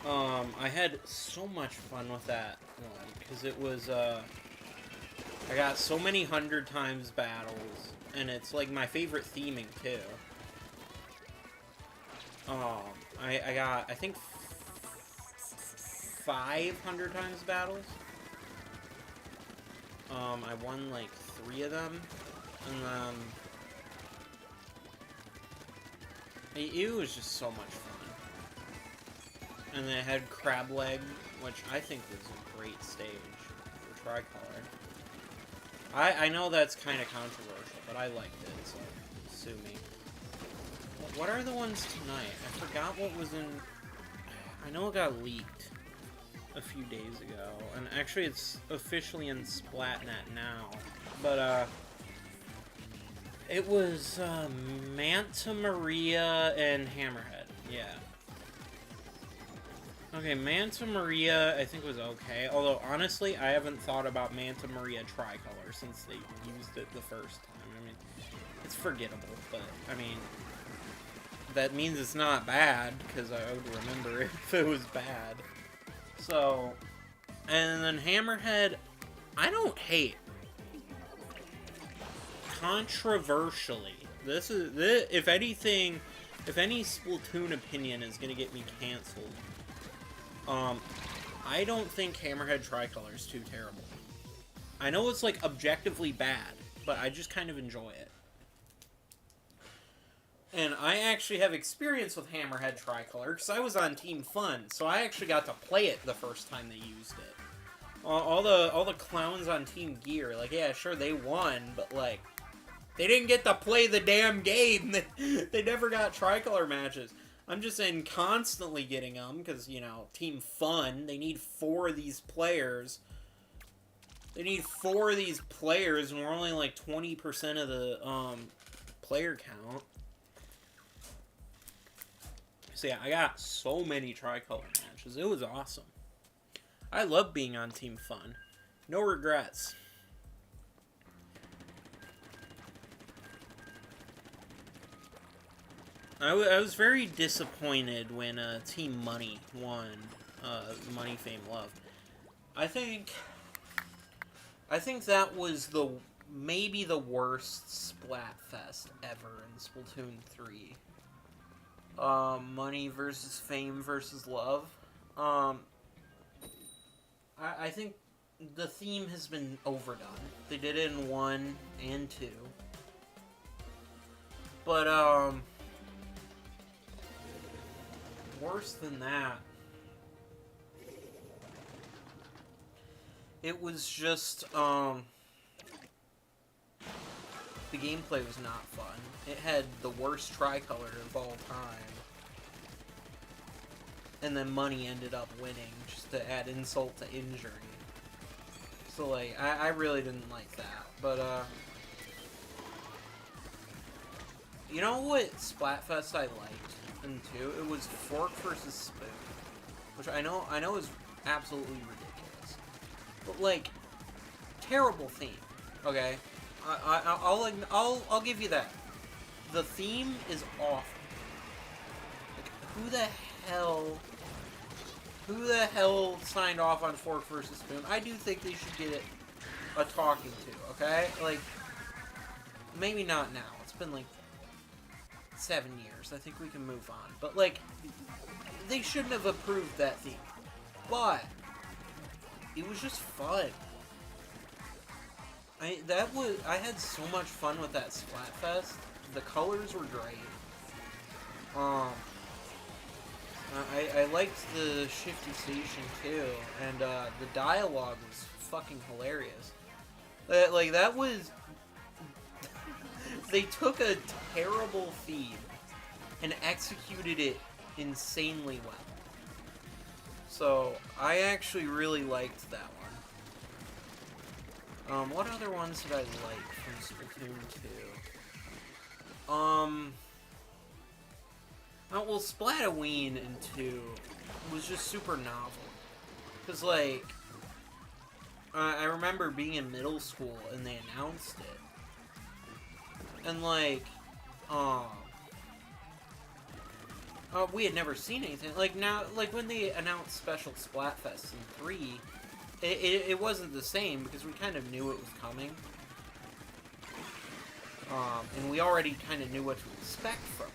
Speaker 1: I had so much fun with that one, because it was, I got so many 100 times battles, and it's, like, my favorite theming, too. I got, I think, 500 times battles. I won, like, 3 of them, and then it was just so much fun. And then I had Crab Leg, which I think was a great stage for Tricolor. I know that's kind of controversial, but I liked it, so sue me. What are the ones tonight? I forgot what was in... I know it got leaked a few days ago, and actually it's officially in Splatnet now, but it was Manta Maria and Hammerhead. Yeah. Okay, Manta Maria I think was okay, although honestly I haven't thought about Manta Maria Tricolor since they used it the first time. I mean, it's forgettable, but I mean, that means it's not bad, because I would remember if it was bad. So, and then Hammerhead, I don't hate. Controversially, this is, if anything, if any Splatoon opinion is gonna get me canceled, I don't think Hammerhead Tricolor is too terrible. I know it's, like, objectively bad, but I just kind of enjoy it. And I actually have experience with Hammerhead Tricolor, because I was on Team Fun, so I actually got to play it the first time they used it. All the clowns on Team Gear, like, yeah, sure, they won, but, like, they didn't get to play the damn game. They never got Tricolor matches. I'm just saying constantly getting them, because, you know, Team Fun, they need 4 of these players. They need 4 of these players, and we're only, like, 20% of the, player count. So yeah, I got so many Tricolor matches. It was awesome. I love being on Team Fun. No regrets. I was very disappointed when Team Money won Money, Fame, Love. I think that was maybe the worst Splatfest ever in Splatoon 3. Money versus Fame versus Love. I think the theme has been overdone. They did it in 1 and 2. But, worse than that, it was just, the gameplay was not fun. It had the worst tricolor of all time. And then money ended up winning, just to add insult to injury. So, like, I really didn't like that. But, you know what Splatfest I liked in 2? It was Fork versus Spoon. Which I know is absolutely ridiculous. But, like, terrible theme. Okay? I'll give you that. The theme is awful. Like, who the hell signed off on Fork versus Spoon? I do think they should get it a talking to, okay? Like, maybe not now. It's been like 7 years. I think we can move on. But, like, they shouldn't have approved that theme. But it was just fun. I had so much fun with that Splatfest. The colors were great. I liked the Shifty Station too, and the dialogue was fucking hilarious. Like, that was... They took a terrible theme and executed it insanely well. So, I actually really liked that one. What other ones did I like from Splatoon 2? Well, Splatoween in 2 was just super novel. Because, like, I remember being in middle school and they announced it. And, like, we had never seen anything. Like, now, like, when they announced Special Splatfest in 3, it wasn't the same because we kind of knew it was coming. And we already kind of knew what to expect from it.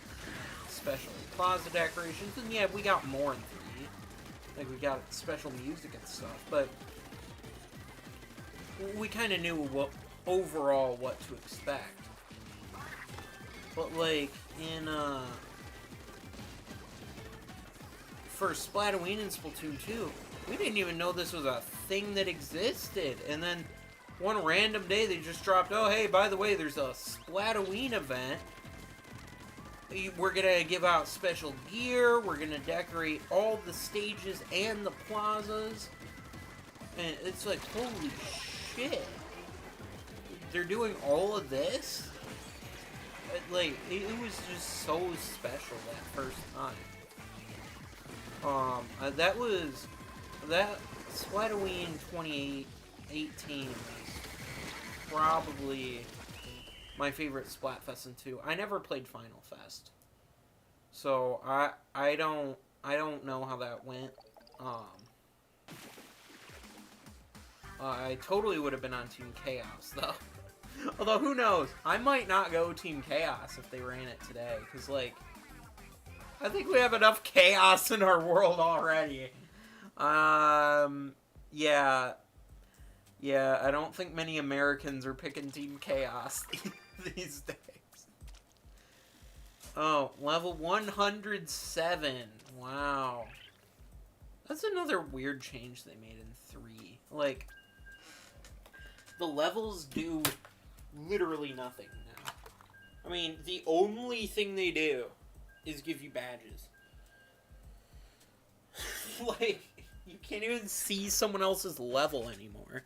Speaker 1: Special plaza decorations, and yeah, we got more in 3. Like, we got special music and stuff, but we kind of knew overall what to expect. But, like, in, for Splatoween and Splatoon 2, we didn't even know this was a thing that existed, and then one random day they just dropped, oh, hey, by the way, there's a Splatoween event. We're gonna give out special gear, we're gonna decorate all the stages and the plazas. And it's like, holy shit. They're doing all of this? Like, it was just so special that first time. That Splatoween 2018 was probably my favorite Splatfest in 2. I never played Final Fest, so I don't know how that went. I totally would have been on Team Chaos though. Although who knows? I might not go Team Chaos if they ran it today, because like I think we have enough chaos in our world already. Yeah, I don't think many Americans are picking Team Chaos these days. Oh, level 107. Wow. That's another weird change they made in 3. Like, the levels do literally nothing now. I mean, the only thing they do is give you badges. Like, you can't even see someone else's level anymore.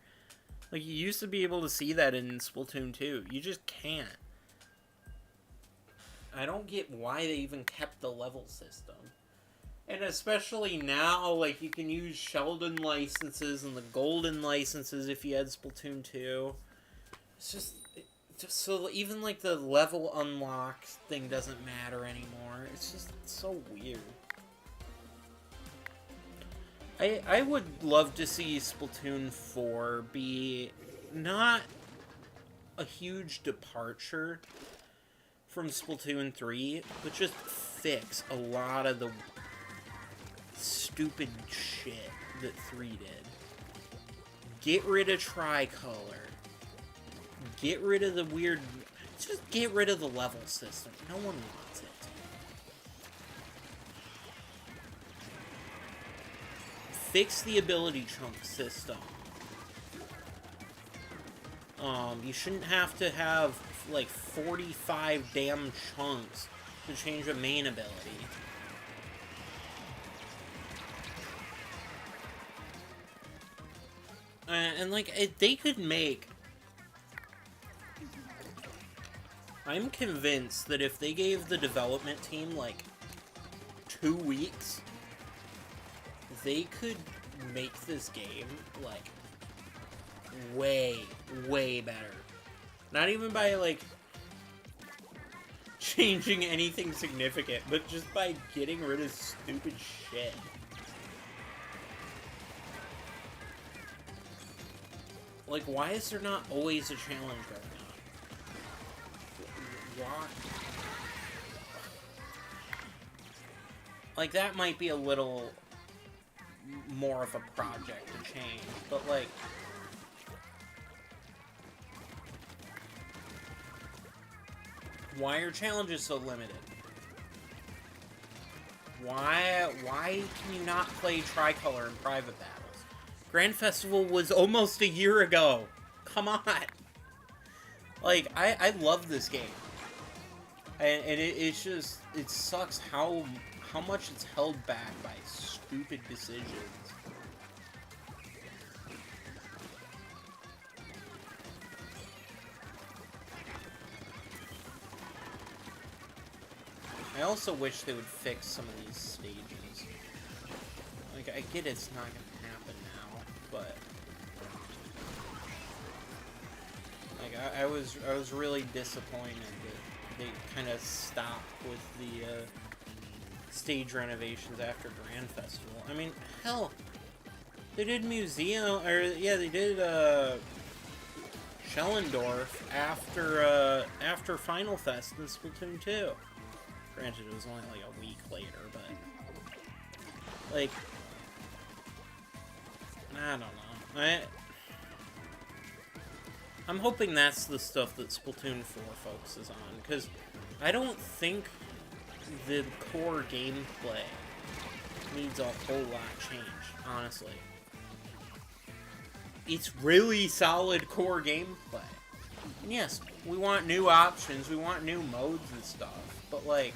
Speaker 1: Like, you used to be able to see that in Splatoon 2. You just can't. I don't get why they even kept the level system. And especially now, like, you can use Sheldon licenses and the Golden licenses if you had Splatoon 2. It's just so, even, like, the level unlock thing doesn't matter anymore. It's just so weird. I would love to see Splatoon 4 be not a huge departure from Splatoon 3, but just fix a lot of the stupid shit that 3 did. Get rid of tricolor. Get rid of the weird... Just get rid of the level system. No one wants it. fix the ability chunk system. You shouldn't have to have, like, 45 damn chunks to change a main ability. And like, they could make... I'm convinced that if they gave the development team, like, 2 weeks, they could make this game, like, way, way better. Not even by, like, changing anything significant, but just by getting rid of stupid shit. Like, why is there not always a challenge going on? Why? Like, that might be a little more of a project to change, but, like... Why are challenges so limited? Why can you not play Tricolor in private battles? Grand Festival was almost a year ago. Come on. Like, I love this game. And it's just, it sucks how much it's held back by stupid decisions. I also wish they would fix some of these stages. Like, I get it's not gonna happen now, but... Like, I was really disappointed that they kind of stopped with the, stage renovations after Grand Festival. I mean, hell, they did Museum, or, yeah, they did, Schellendorf after Final Fest in Splatoon 2. Granted, it was only like a week later, but... Like... I don't know. I'm hoping that's the stuff that Splatoon 4 focuses on, because I don't think the core gameplay needs a whole lot changed, honestly. It's really solid core gameplay. And yes, we want new options, we want new modes and stuff, but like,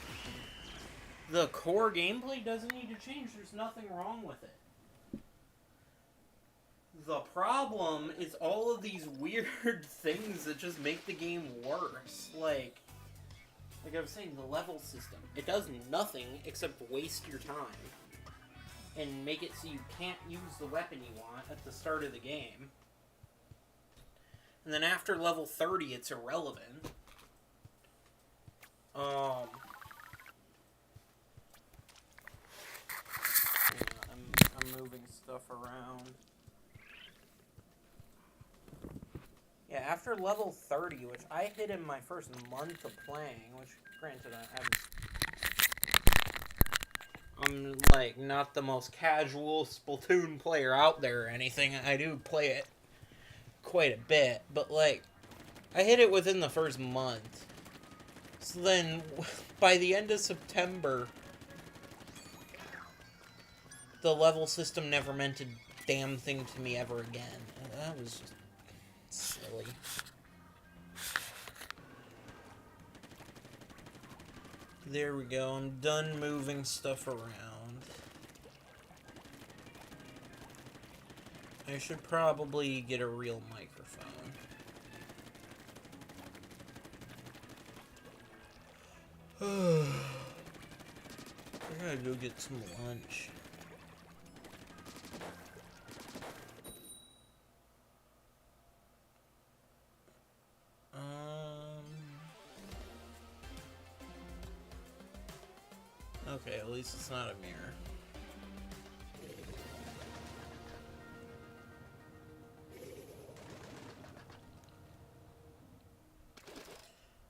Speaker 1: the core gameplay doesn't need to change, there's nothing wrong with it. The problem is all of these weird things that just make the game worse. Like I was saying, the level system. It does nothing except waste your time. And make it so you can't use the weapon you want at the start of the game. And then after level 30, it's irrelevant. I'm moving stuff around. Yeah, after level 30, which I hit in my first month of playing, which, granted, I'm, like, not the most casual Splatoon player out there or anything. I do play it quite a bit, but, like, I hit it within the first month. So then, by the end of September, the level system never meant a damn thing to me ever again. That was just... silly. There we go. I'm done moving stuff around. I should probably get a real microphone. I gotta go get some lunch. Okay, at least it's not a mirror.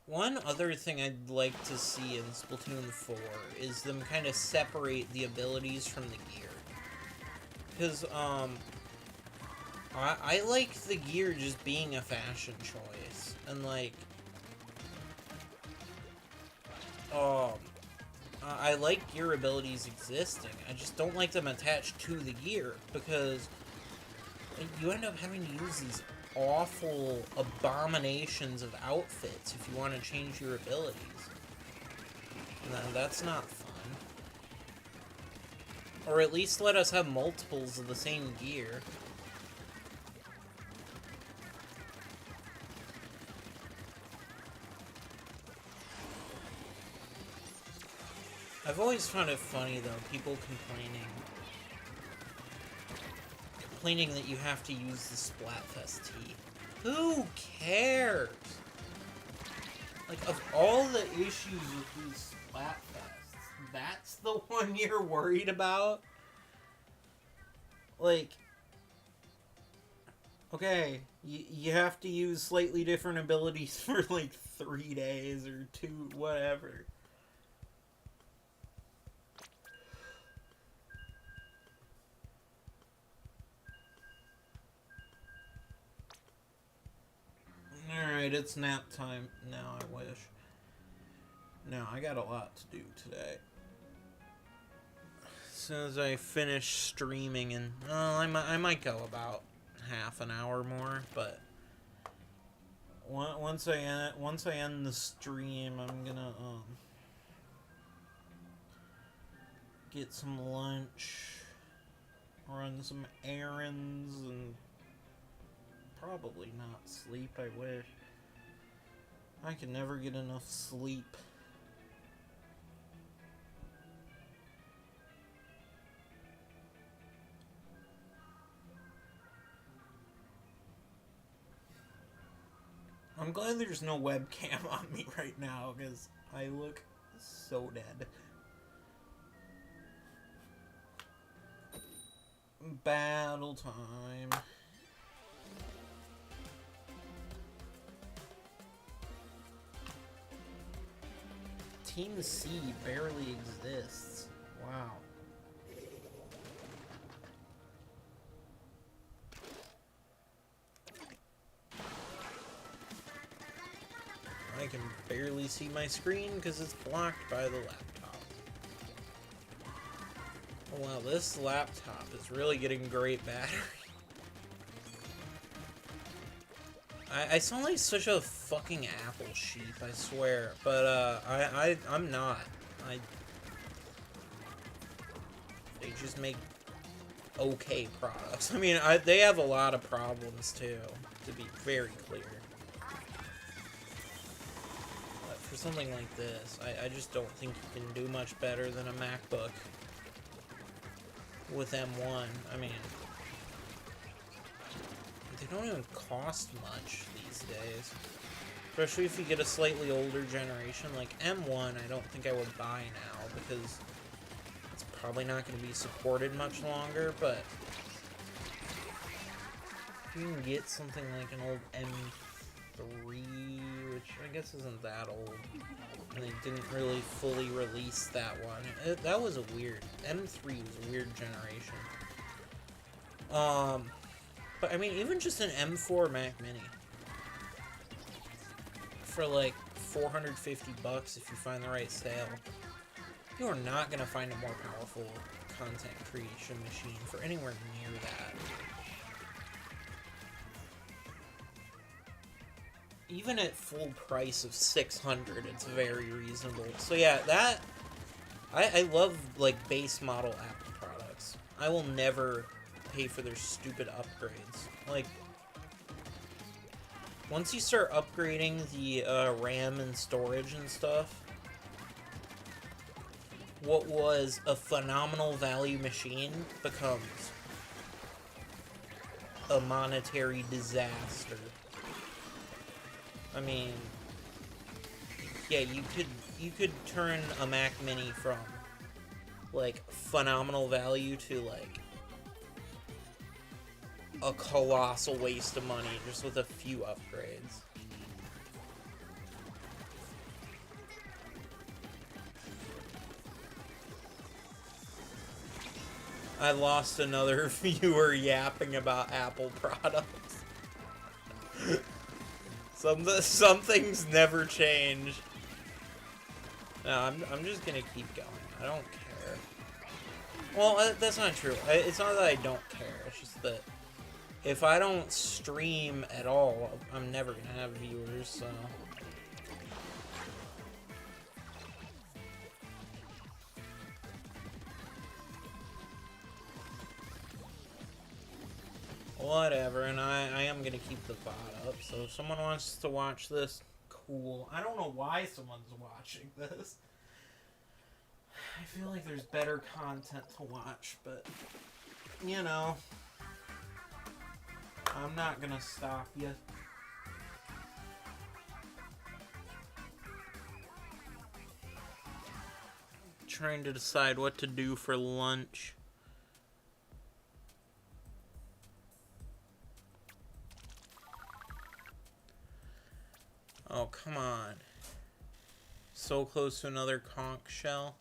Speaker 1: One other thing I'd like to see in Splatoon 4 is them kind of separate the abilities from the gear. Because, I like the gear just being a fashion choice. And, like, I like gear abilities existing. I just don't like them attached to the gear, because you end up having to use these awful abominations of outfits if you want to change your abilities. And that's not fun. Or at least let us have multiples of the same gear. I've always found it funny, though, people complaining that you have to use the Splatfest tea. Who cares? Like, of all the issues with these Splatfests, that's the one you're worried about? Like, okay, you have to use slightly different abilities for, like, 3 days or 2, whatever. Alright, it's nap time now, I wish. No, I got a lot to do today. As soon as I finish streaming, and I might go about half an hour more, but once I end the stream, I'm gonna get some lunch, run some errands, and probably not sleep. I wish. I can never get enough sleep. I'm glad there's no webcam on me right now, because I look so dead. Battle time. Team C barely exists. Wow. I can barely see my screen because it's blocked by the laptop. Oh wow, this laptop is really getting great battery. I sound like such a fucking Apple sheep, I swear. But, I'm not. They just make okay products. I mean, they have a lot of problems, too, to be very clear. But for something like this, I just don't think you can do much better than a MacBook with M1. I mean, they don't even cost much these days. Especially if you get a slightly older generation. Like M1, I don't think I would buy now because it's probably not going to be supported much longer, but if you can get something like an old M3, which I guess isn't that old, and they didn't really fully release that one. That was a weird, M3 was a weird generation. But I mean, even just an M4 Mac Mini for like $450 if you find the right sale, you are not going to find a more powerful content creation machine for anywhere near that. Even at full price of $600, it's very reasonable. So yeah, that I love like base model Apple products. I will never pay for their stupid upgrades. Like, once you start upgrading the RAM and storage and stuff, what was a phenomenal value machine becomes a monetary disaster. I mean, yeah, you could turn a Mac Mini from like phenomenal value to like a colossal waste of money just with a few upgrades. I lost another viewer yapping about Apple products. Some things never change. No, I'm just gonna keep going. I don't care. Well, that's not true. It's not that I don't care. It's just that if I don't stream at all, I'm never gonna have viewers, so... Whatever, and I am gonna keep the VOD up, so if someone wants to watch this, cool. I don't know why someone's watching this. I feel like there's better content to watch, but, you know, I'm not gonna stop you. Trying to decide what to do for lunch. Oh, come on. So close to another conch shell.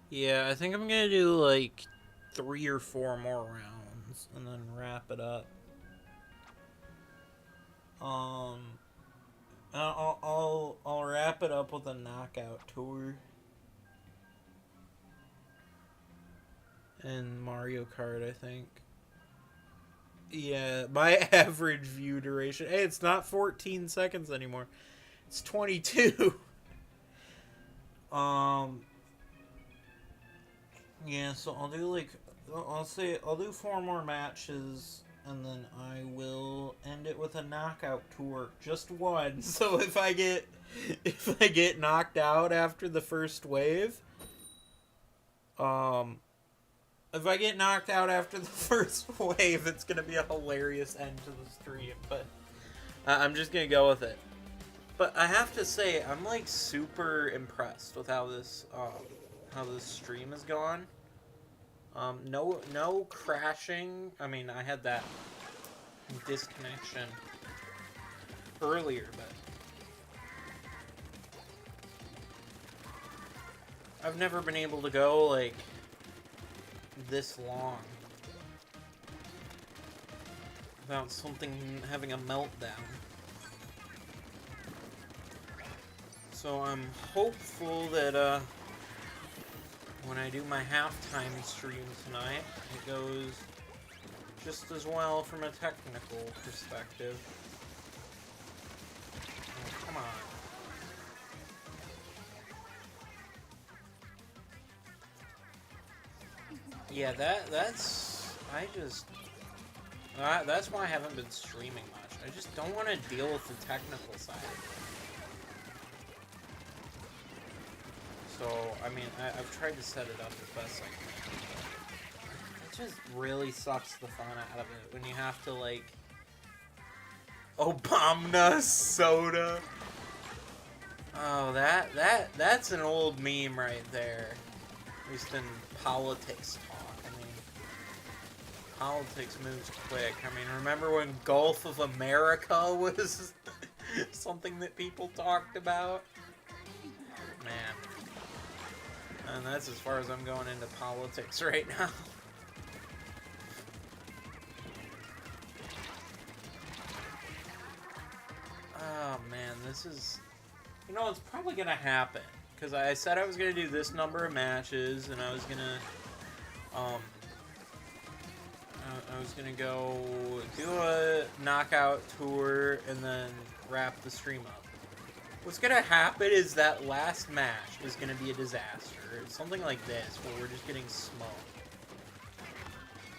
Speaker 1: Yeah, I think I'm gonna do like 3 or 4 more rounds and then wrap it up. I'll wrap it up with a knockout tour and Mario Kart, I think. Yeah, my average view duration. Hey, it's not 14 seconds anymore. It's 22. Yeah, so I'll do I'll do 4 more matches and then I will end it with a knockout tour. Just one. So if I get knocked out after the first wave, if I get knocked out after the first wave, it's going to be a hilarious end to the stream, but I'm just going to go with it. But I have to say, I'm like super impressed with how this stream has gone. No crashing. I mean, I had that disconnection earlier, but I've never been able to go like this long without something having a meltdown. So I'm hopeful that when I do my halftime stream tonight, it goes just as well from a technical perspective. Oh, come on. Yeah, that's why I haven't been streaming much. I just don't want to deal with the technical side of it. So, I mean, I've tried to set it up as best I can. It just really sucks the fun out of it when you have to, like... Obama soda! Oh, that's an old meme right there. At least in politics talk. I mean, politics moves quick. I mean, remember when Gulf of America was something that people talked about? Man. And that's as far as I'm going into politics right now. Oh man, this is... You know, it's probably gonna happen. Because I said I was gonna do this number of matches, and I was gonna... I was gonna go do a knockout tour, and then wrap the stream up. What's gonna happen is that last match is gonna be a disaster. Something like this, where we're just getting smoked.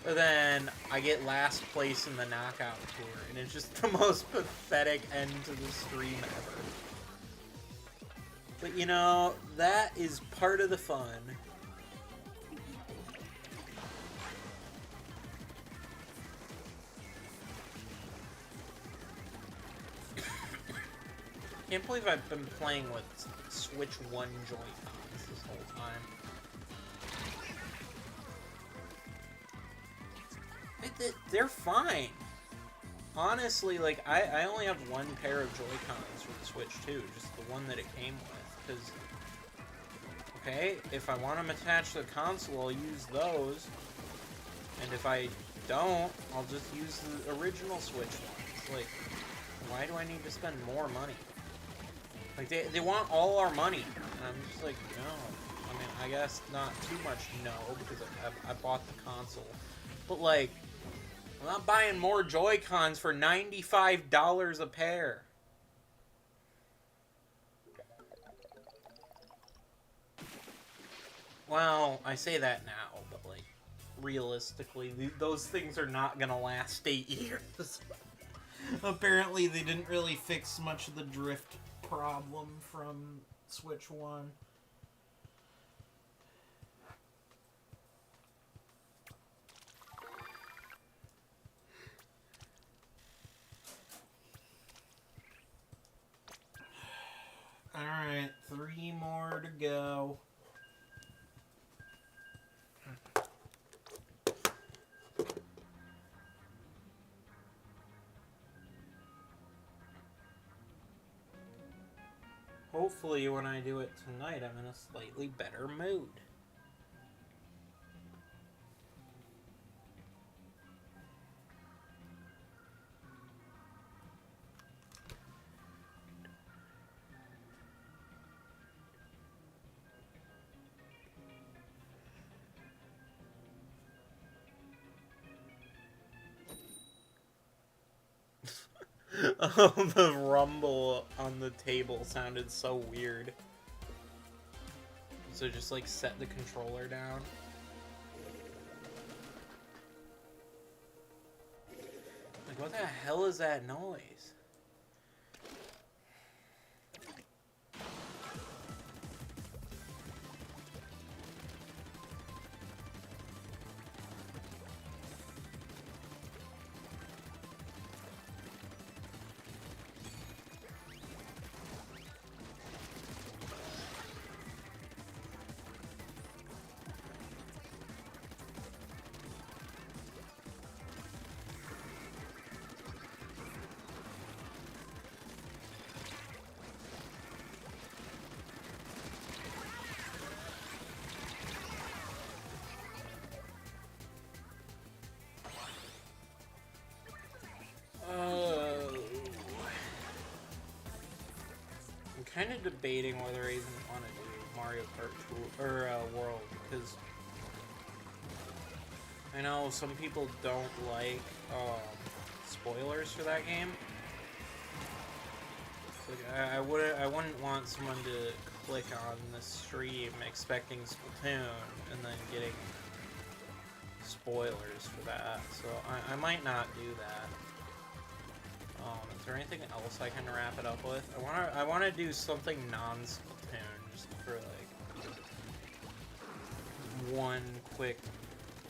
Speaker 1: But then I get last place in the knockout tour, and it's just the most pathetic end to the stream ever. But you know, that is part of the fun. Can't believe I've been playing with Switch 1 Joy-Cons this whole time. They're fine. Honestly, like, I only have 1 pair of Joy-Cons for the Switch 2, just the one that it came with, because, okay, if I want them attached to the console, I'll use those, and if I don't, I'll just use the original Switch ones. Like, why do I need to spend more money? Like, they want all our money. And I'm just like, no. I mean, I guess not too much no, because I bought the console. But, like, I'm not buying more Joy-Cons for $95 a pair. Well, I say that now, but, like, realistically, those things are not gonna last 8 years. Apparently, they didn't really fix much of the drift problem from Switch 1. Alright, 3 more to go. Hopefully, when I do it tonight, I'm in a slightly better mood. Oh, the rumble on the table sounded so weird. So just, like, set the controller down. Like, what the hell is that noise? I'm kind of debating whether I even want to do Mario Kart Tour, or World, because I know some people don't like spoilers for that game. Like, I wouldn't want someone to click on the stream expecting Splatoon and then getting spoilers for that. So I might not do that. Is there anything else I can wrap it up with? I wanna do something non-Splatoon, just for like one quick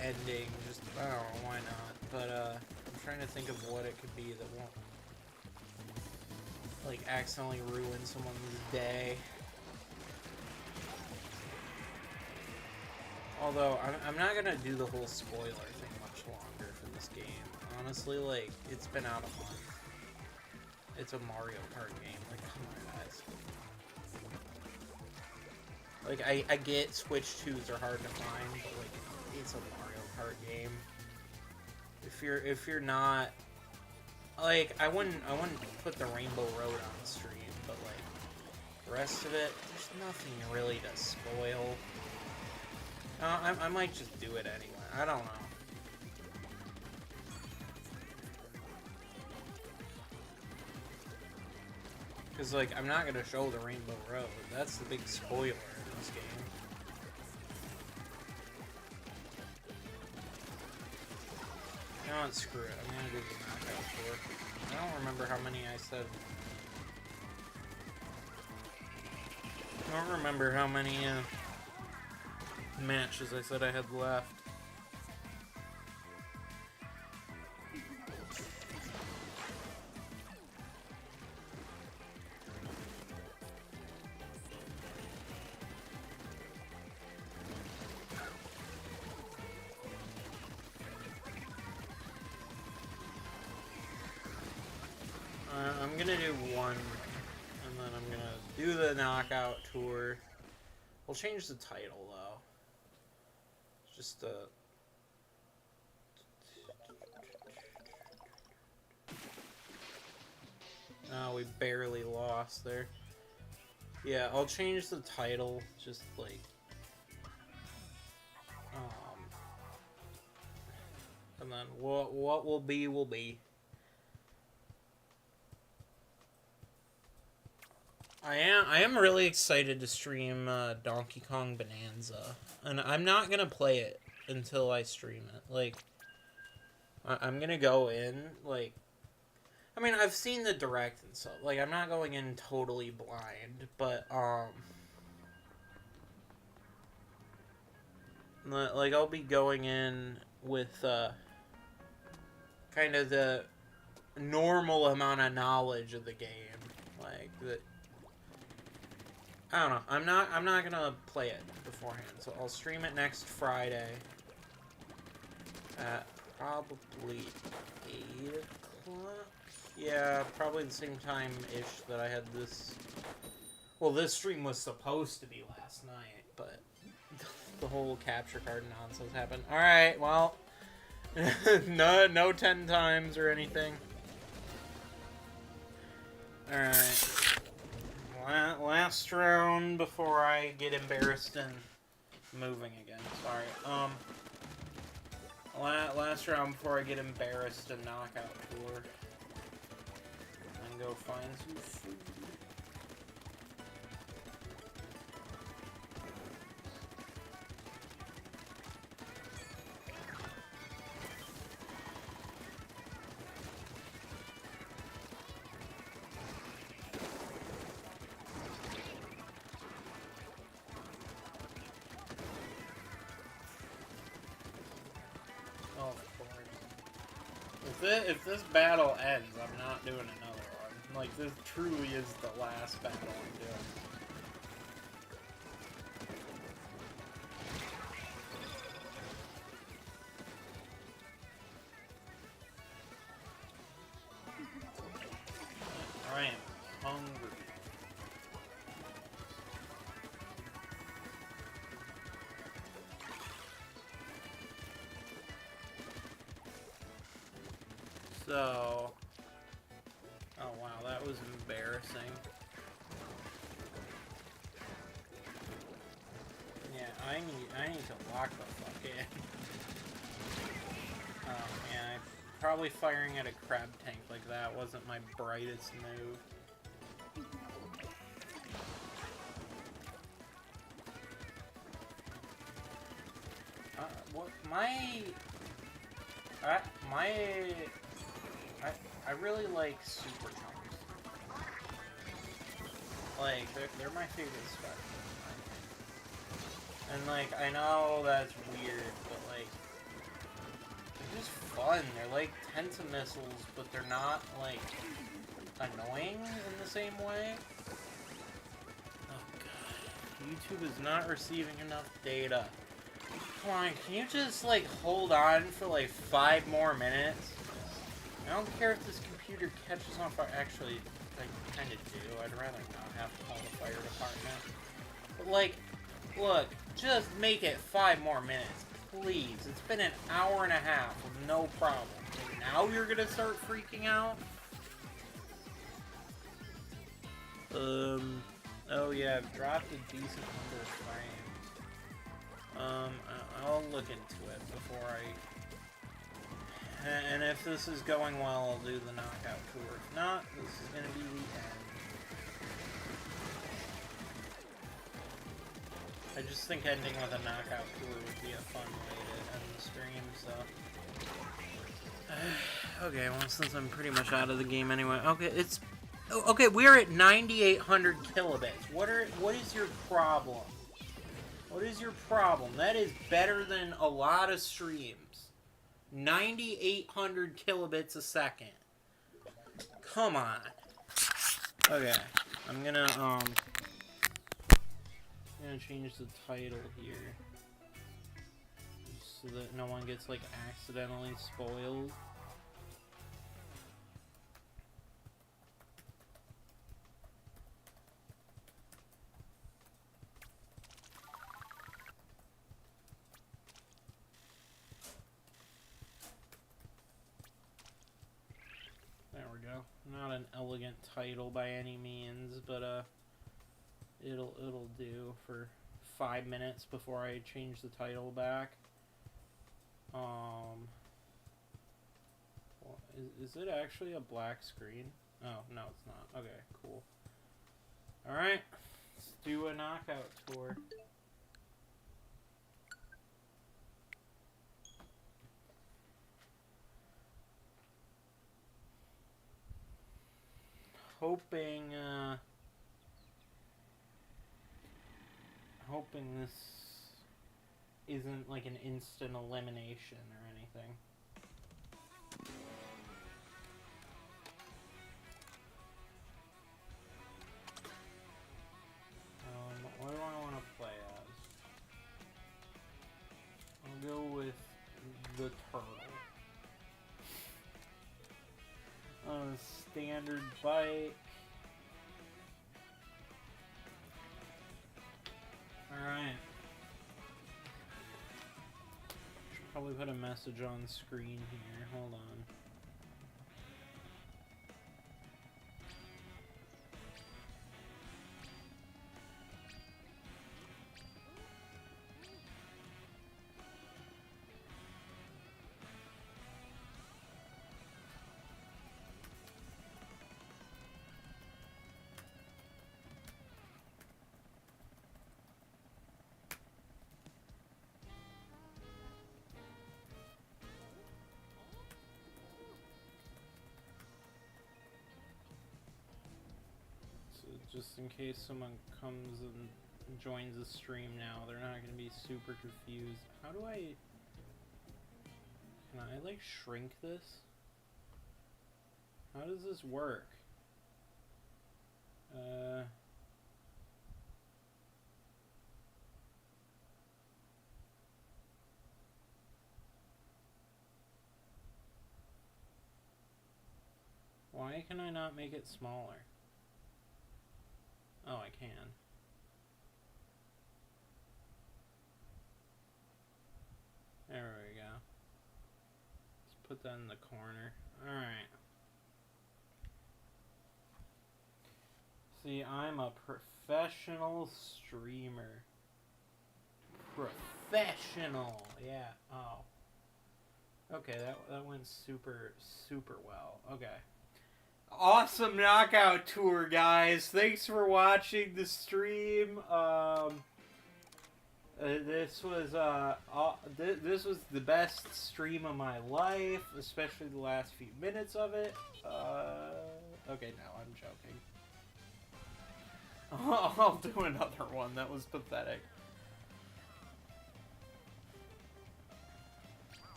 Speaker 1: ending. Just I don't know why not. But I'm trying to think of what it could be that won't like accidentally ruin someone's day. Although I'm not gonna do the whole spoiler thing much longer for this game. Honestly, like it's been out a month. It's a Mario Kart game. Like, come on, guys. Like, I get Switch 2s are hard to find, but like, it's a Mario Kart game. If you're not, like, I wouldn't put the Rainbow Road on the stream, but like, the rest of it, there's nothing really to spoil. I might just do it anyway. I don't know. Because, like, I'm not going to show the Rainbow Road. That's the big spoiler in this game. You know what? Screw it. I'm going to do the knockout tour. I don't remember how many I said. I don't remember how many matches I said I had left. I'm gonna do one, and then I'm gonna do the knockout tour. We'll change the title though. Just we barely lost there. Yeah, I'll change the title, just like, and then what will be will be. I am really excited to stream Donkey Kong Bonanza, and I'm not gonna play it until I stream it. Like, I'm gonna go in like. I mean, I've seen the direct and stuff. Like, I'm not going in totally blind, but, like, I'll be going in with, kind of the normal amount of knowledge of the game. Like, I don't know. I'm not gonna play it beforehand, so I'll stream it next Friday at probably 8 o'clock. Yeah, probably the same time-ish that I had this... Well, this stream was supposed to be last night, but the whole capture card nonsense happened. Alright, well... no 10 times or anything. Alright. Last round before I get embarrassed and moving again. Sorry. Last round before I get embarrassed and knockout tour. Go find some food. Oh, of course. If this battle ends, I'm not doing another. Like, this truly is the last battle I'm doing. I am hungry. So... Oh wow, that was embarrassing. Yeah, I need to lock the fuck in. Yeah, probably firing at a crab tank like that wasn't my brightest move. I really like super chunks. Like, they're my favorite special. And like, I know that's weird, but like, they're just fun. They're like Tenta missiles, but they're not like annoying in the same way. Oh god, YouTube is not receiving enough data. Come on, can you just like hold on for like 5 more minutes? I don't care if this computer catches on fire. Actually, I kind of do. I'd rather not have to call the fire department. But, like, look, just make it 5 more minutes, please. It's been an hour and a half with no problem. And now you're gonna start freaking out? Oh yeah, I've dropped a decent number of frames. I'll look into it before I... And if this is going well, I'll do the knockout tour. If not, this is going to be the end. I just think ending with a knockout tour would be a fun way to end the stream, so... Okay, well, since I'm pretty much out of the game anyway. Okay, it's... Okay, we're at 9,800 kilobits. What is your problem? What is your problem? That is better than a lot of streams. 9,800 kilobits a second. Come on. Okay, I'm gonna change the title here so that no one gets like accidentally spoiled. There we we go. Not an elegant title by any means, but it'll do for 5 minutes before I change the title back. Well, is it actually a black screen? Oh, no, it's not. Okay, cool. Alright, let's do a knockout tour. Hoping this isn't like an instant elimination or anything. What do I want to play as? I'll go with the turtle. Standard bike. Alright. Should probably put a message on screen here. Hold on. Just in case someone comes and joins the stream now, they're not going to be super confused. How do I... Can I, like, shrink this? How does this work? Why can I not make it smaller? Oh, I can. There we go. Let's put that in the corner. Alright. See, I'm a professional streamer. Professional! Yeah, oh. Okay, that went super, super well. Okay. Awesome knockout tour, guys. Thanks for watching the stream. This was this was the best stream of my life, especially the last few minutes of it. Okay, no, I'm joking. I'll do another one. That was pathetic.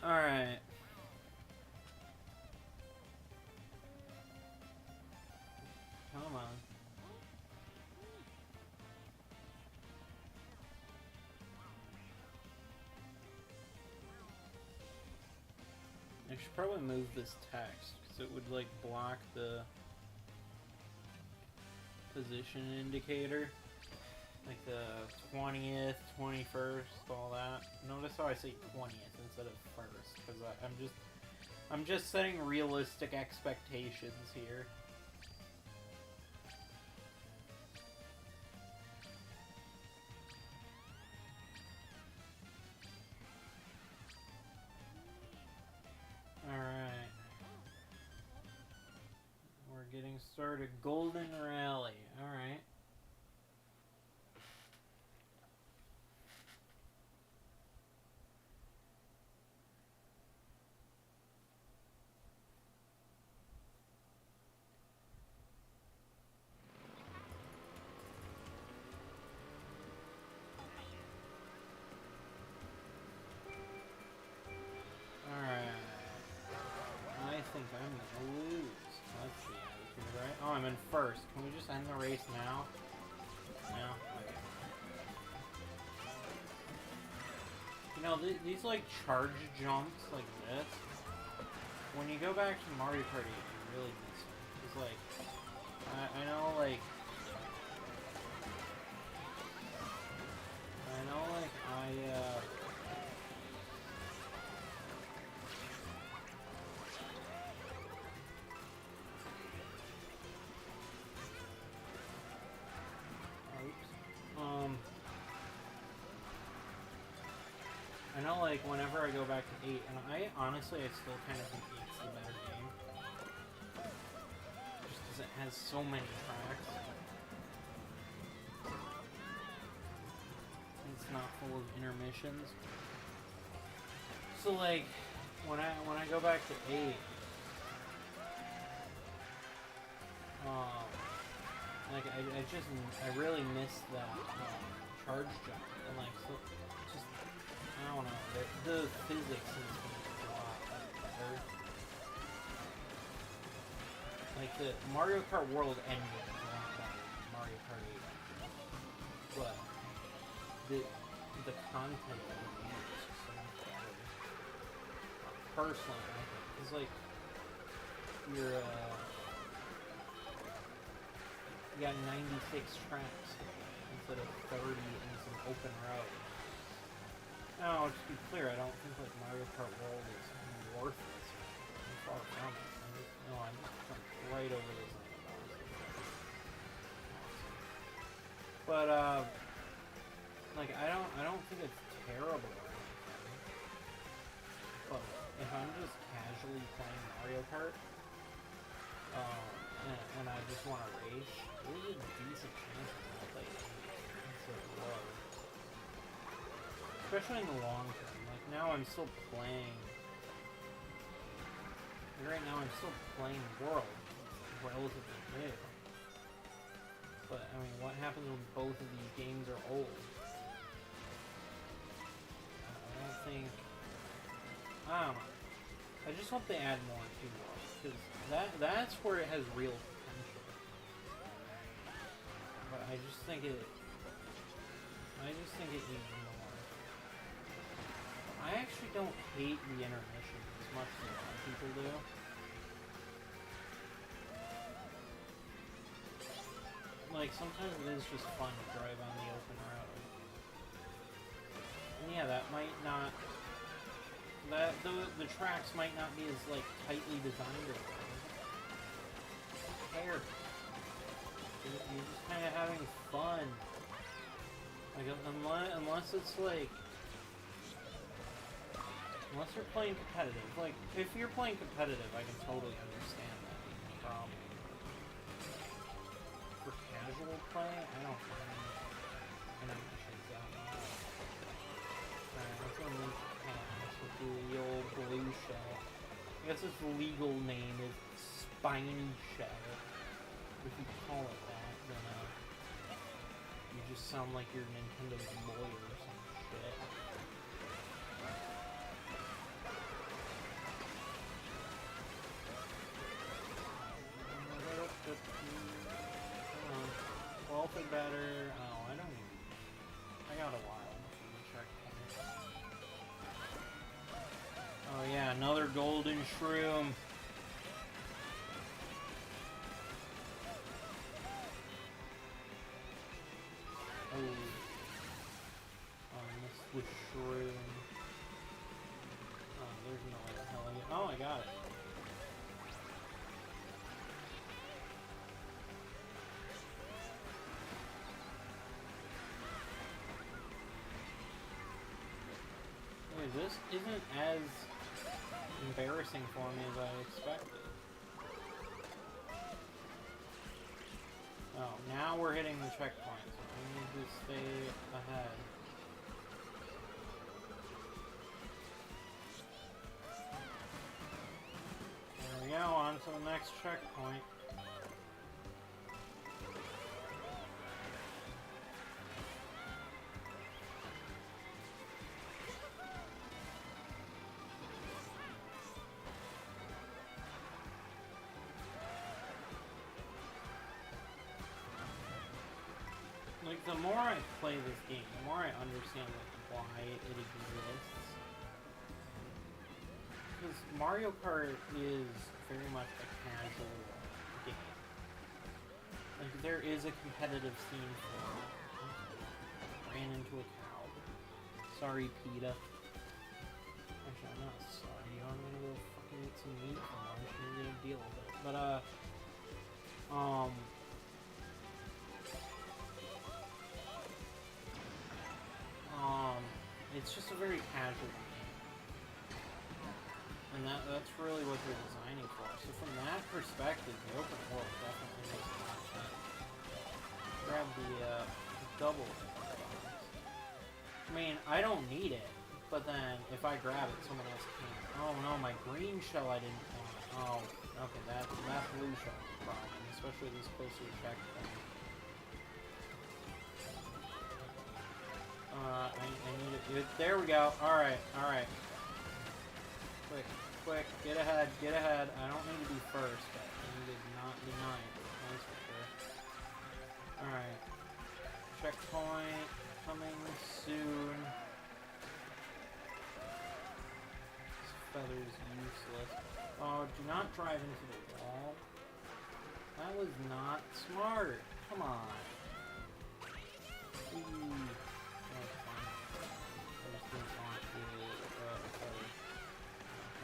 Speaker 1: Alright. Come on. I should probably move this text, because it would, like, block the position indicator. Like the 20th, 21st, all that. Notice how I say 20th instead of 1st, because I'm just setting realistic expectations here. Alright. We're getting started. Golden Rally. Alright. I'm in first. Can we just end the race now? No? Okay. You know, these like charge jumps like this, when you go back to Mario Party, you really miss them. It's like, I know like, I know, like, I know, like, whenever I go back to 8, and honestly, I still kind of think 8's the better game. Just because it has so many tracks. It's not full of intermissions. So, like, when I go back to 8, like, I really miss that, charge jump, and, like, so, just, I don't know, the physics in this game is a lot better. Like, the Mario Kart World engine is a lot better than Mario Kart 8, but the content of the game is just so much better. Personally, I think, because, like, you got 96 tracks instead of 30 in some open roads. Now, to be clear, I don't think like Mario Kart World is worthless. I'm far from it. I just jumped right over those bosses. But like I don't think it's terrible or anything. But if I'm just casually playing Mario Kart, and I just want to race, there's a decent chance I'll play it. Especially in the long term. Like now I'm still playing. Right now I'm still playing World. It's relatively new. But I mean, what happens when both of these games are old? I don't think. I don't know. I just hope they add more to World, because that's where it has real potential. But I just think it needs more. I actually don't hate the intermissions as much as a lot of people do. Like, sometimes it is just fun to drive on the open road. And yeah, that might not... The tracks might not be as, like, tightly designed or whatever. Who cares? You're just kind of having fun. Like, unless it's, like... Unless you're playing competitive. Like, if you're playing competitive, I can totally understand that being a problem. For casual play, I don't mind intermissions that much. Alright, let's go link pass with the old blue shell. I guess its legal name is Spiny Shell. If you call it that, then you just sound like you're Nintendo's lawyer or some shit. Well, for better. Oh, I don't even. I got a while before the checkpoint. Oh yeah, another golden shroom. Oh. Oh, I missed the shroom. Oh, there's no way the hell I get. Oh, I got it. This isn't as embarrassing for me as I expected. Oh, now we're hitting the checkpoint, so I need to stay ahead. There we go, on to the next checkpoint. Like, the more I play this game, the more I understand, like, why it exists. Because Mario Kart is very much a casual game. Like, there is a competitive scene for it. Ran into a cow. Sorry, PETA. Actually, I'm not sorry. I'm gonna go fucking eat some meat for lunch and you're gonna deal with it. But, it's just a very casual game. And that's really what they're designing for. So from that perspective, the open world definitely makes a lot of sense. Grab the, double. I mean, I don't need it, but then if I grab it, someone else can't. Oh no, my green shell I didn't want. Oh, okay, that blue shell is a problem, especially this close to the checkpoint. I need it. There we go. Alright, alright. Quick, quick, get ahead, get ahead. I don't need to be first, but I need to not be ninth. That's for sure. Alright. Checkpoint coming soon. This feather's useless. Oh, do not drive into the wall. That was not smart. Come on. Ooh.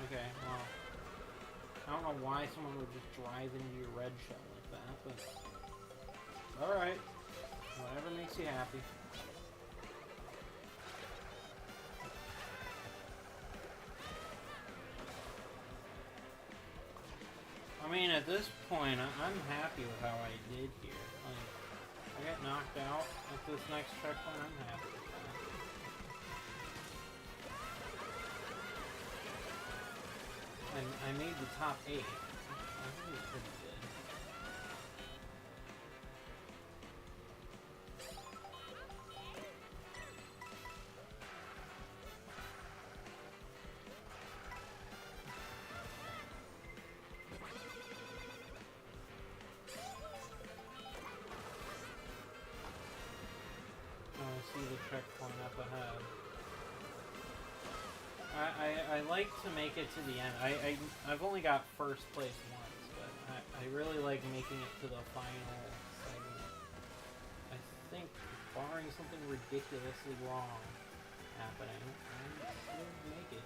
Speaker 1: Okay, well, I don't know why someone would just drive into your red shell like that, but alright. Whatever makes you happy. I mean, at this point, I'm happy with how I did here. Like, I got knocked out at this next checkpoint, I'm happy with that. And I made the top 8. I think it's pretty good. Oh, I see the checkpoint up ahead. I like to make it to the end. I've only got first place once, but I really like making it to the final segment. I think, barring something ridiculously wrong happening, I should make it.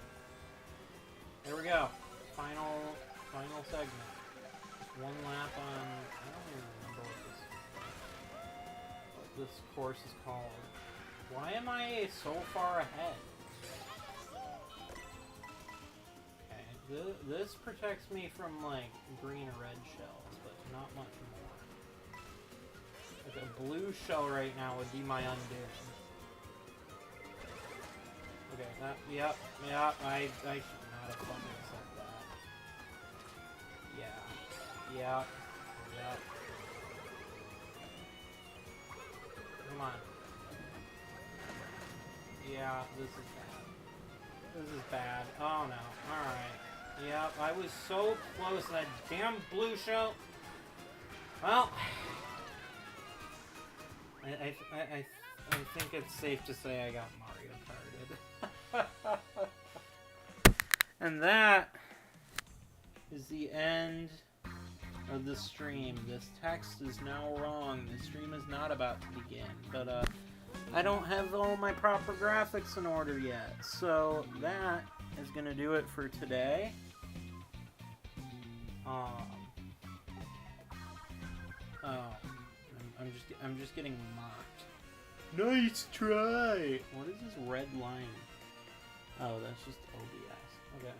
Speaker 1: There we go. Final segment. Just one lap on. I don't even remember what this course is called. Why am I so far ahead? This protects me from, like, green or red shells, but not much more. Like, a blue shell right now would be my undoing. Okay, yep, I should not have fucking said that. Yeah. Come on. Yeah, this is bad. This is bad. Oh no, alright. Yep, I was so close to that damn blue shell. Well, I think it's safe to say I got Mario Karted. And that is the end of the stream. This text is now wrong. The stream is not about to begin. But, I don't have all my proper graphics in order yet. So, that is going to do it for today. I'm just getting mocked. Nice try! What is this red line? Oh, that's just OBS. Okay.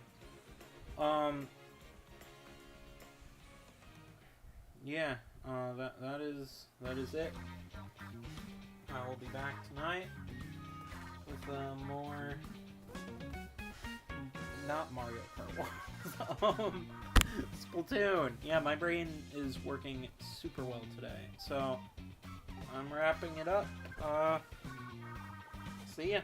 Speaker 1: Yeah, that is it. I will be back tonight with more not Mario Kart. Splatoon. Yeah, my brain is working super well today. So I'm wrapping it up. See ya.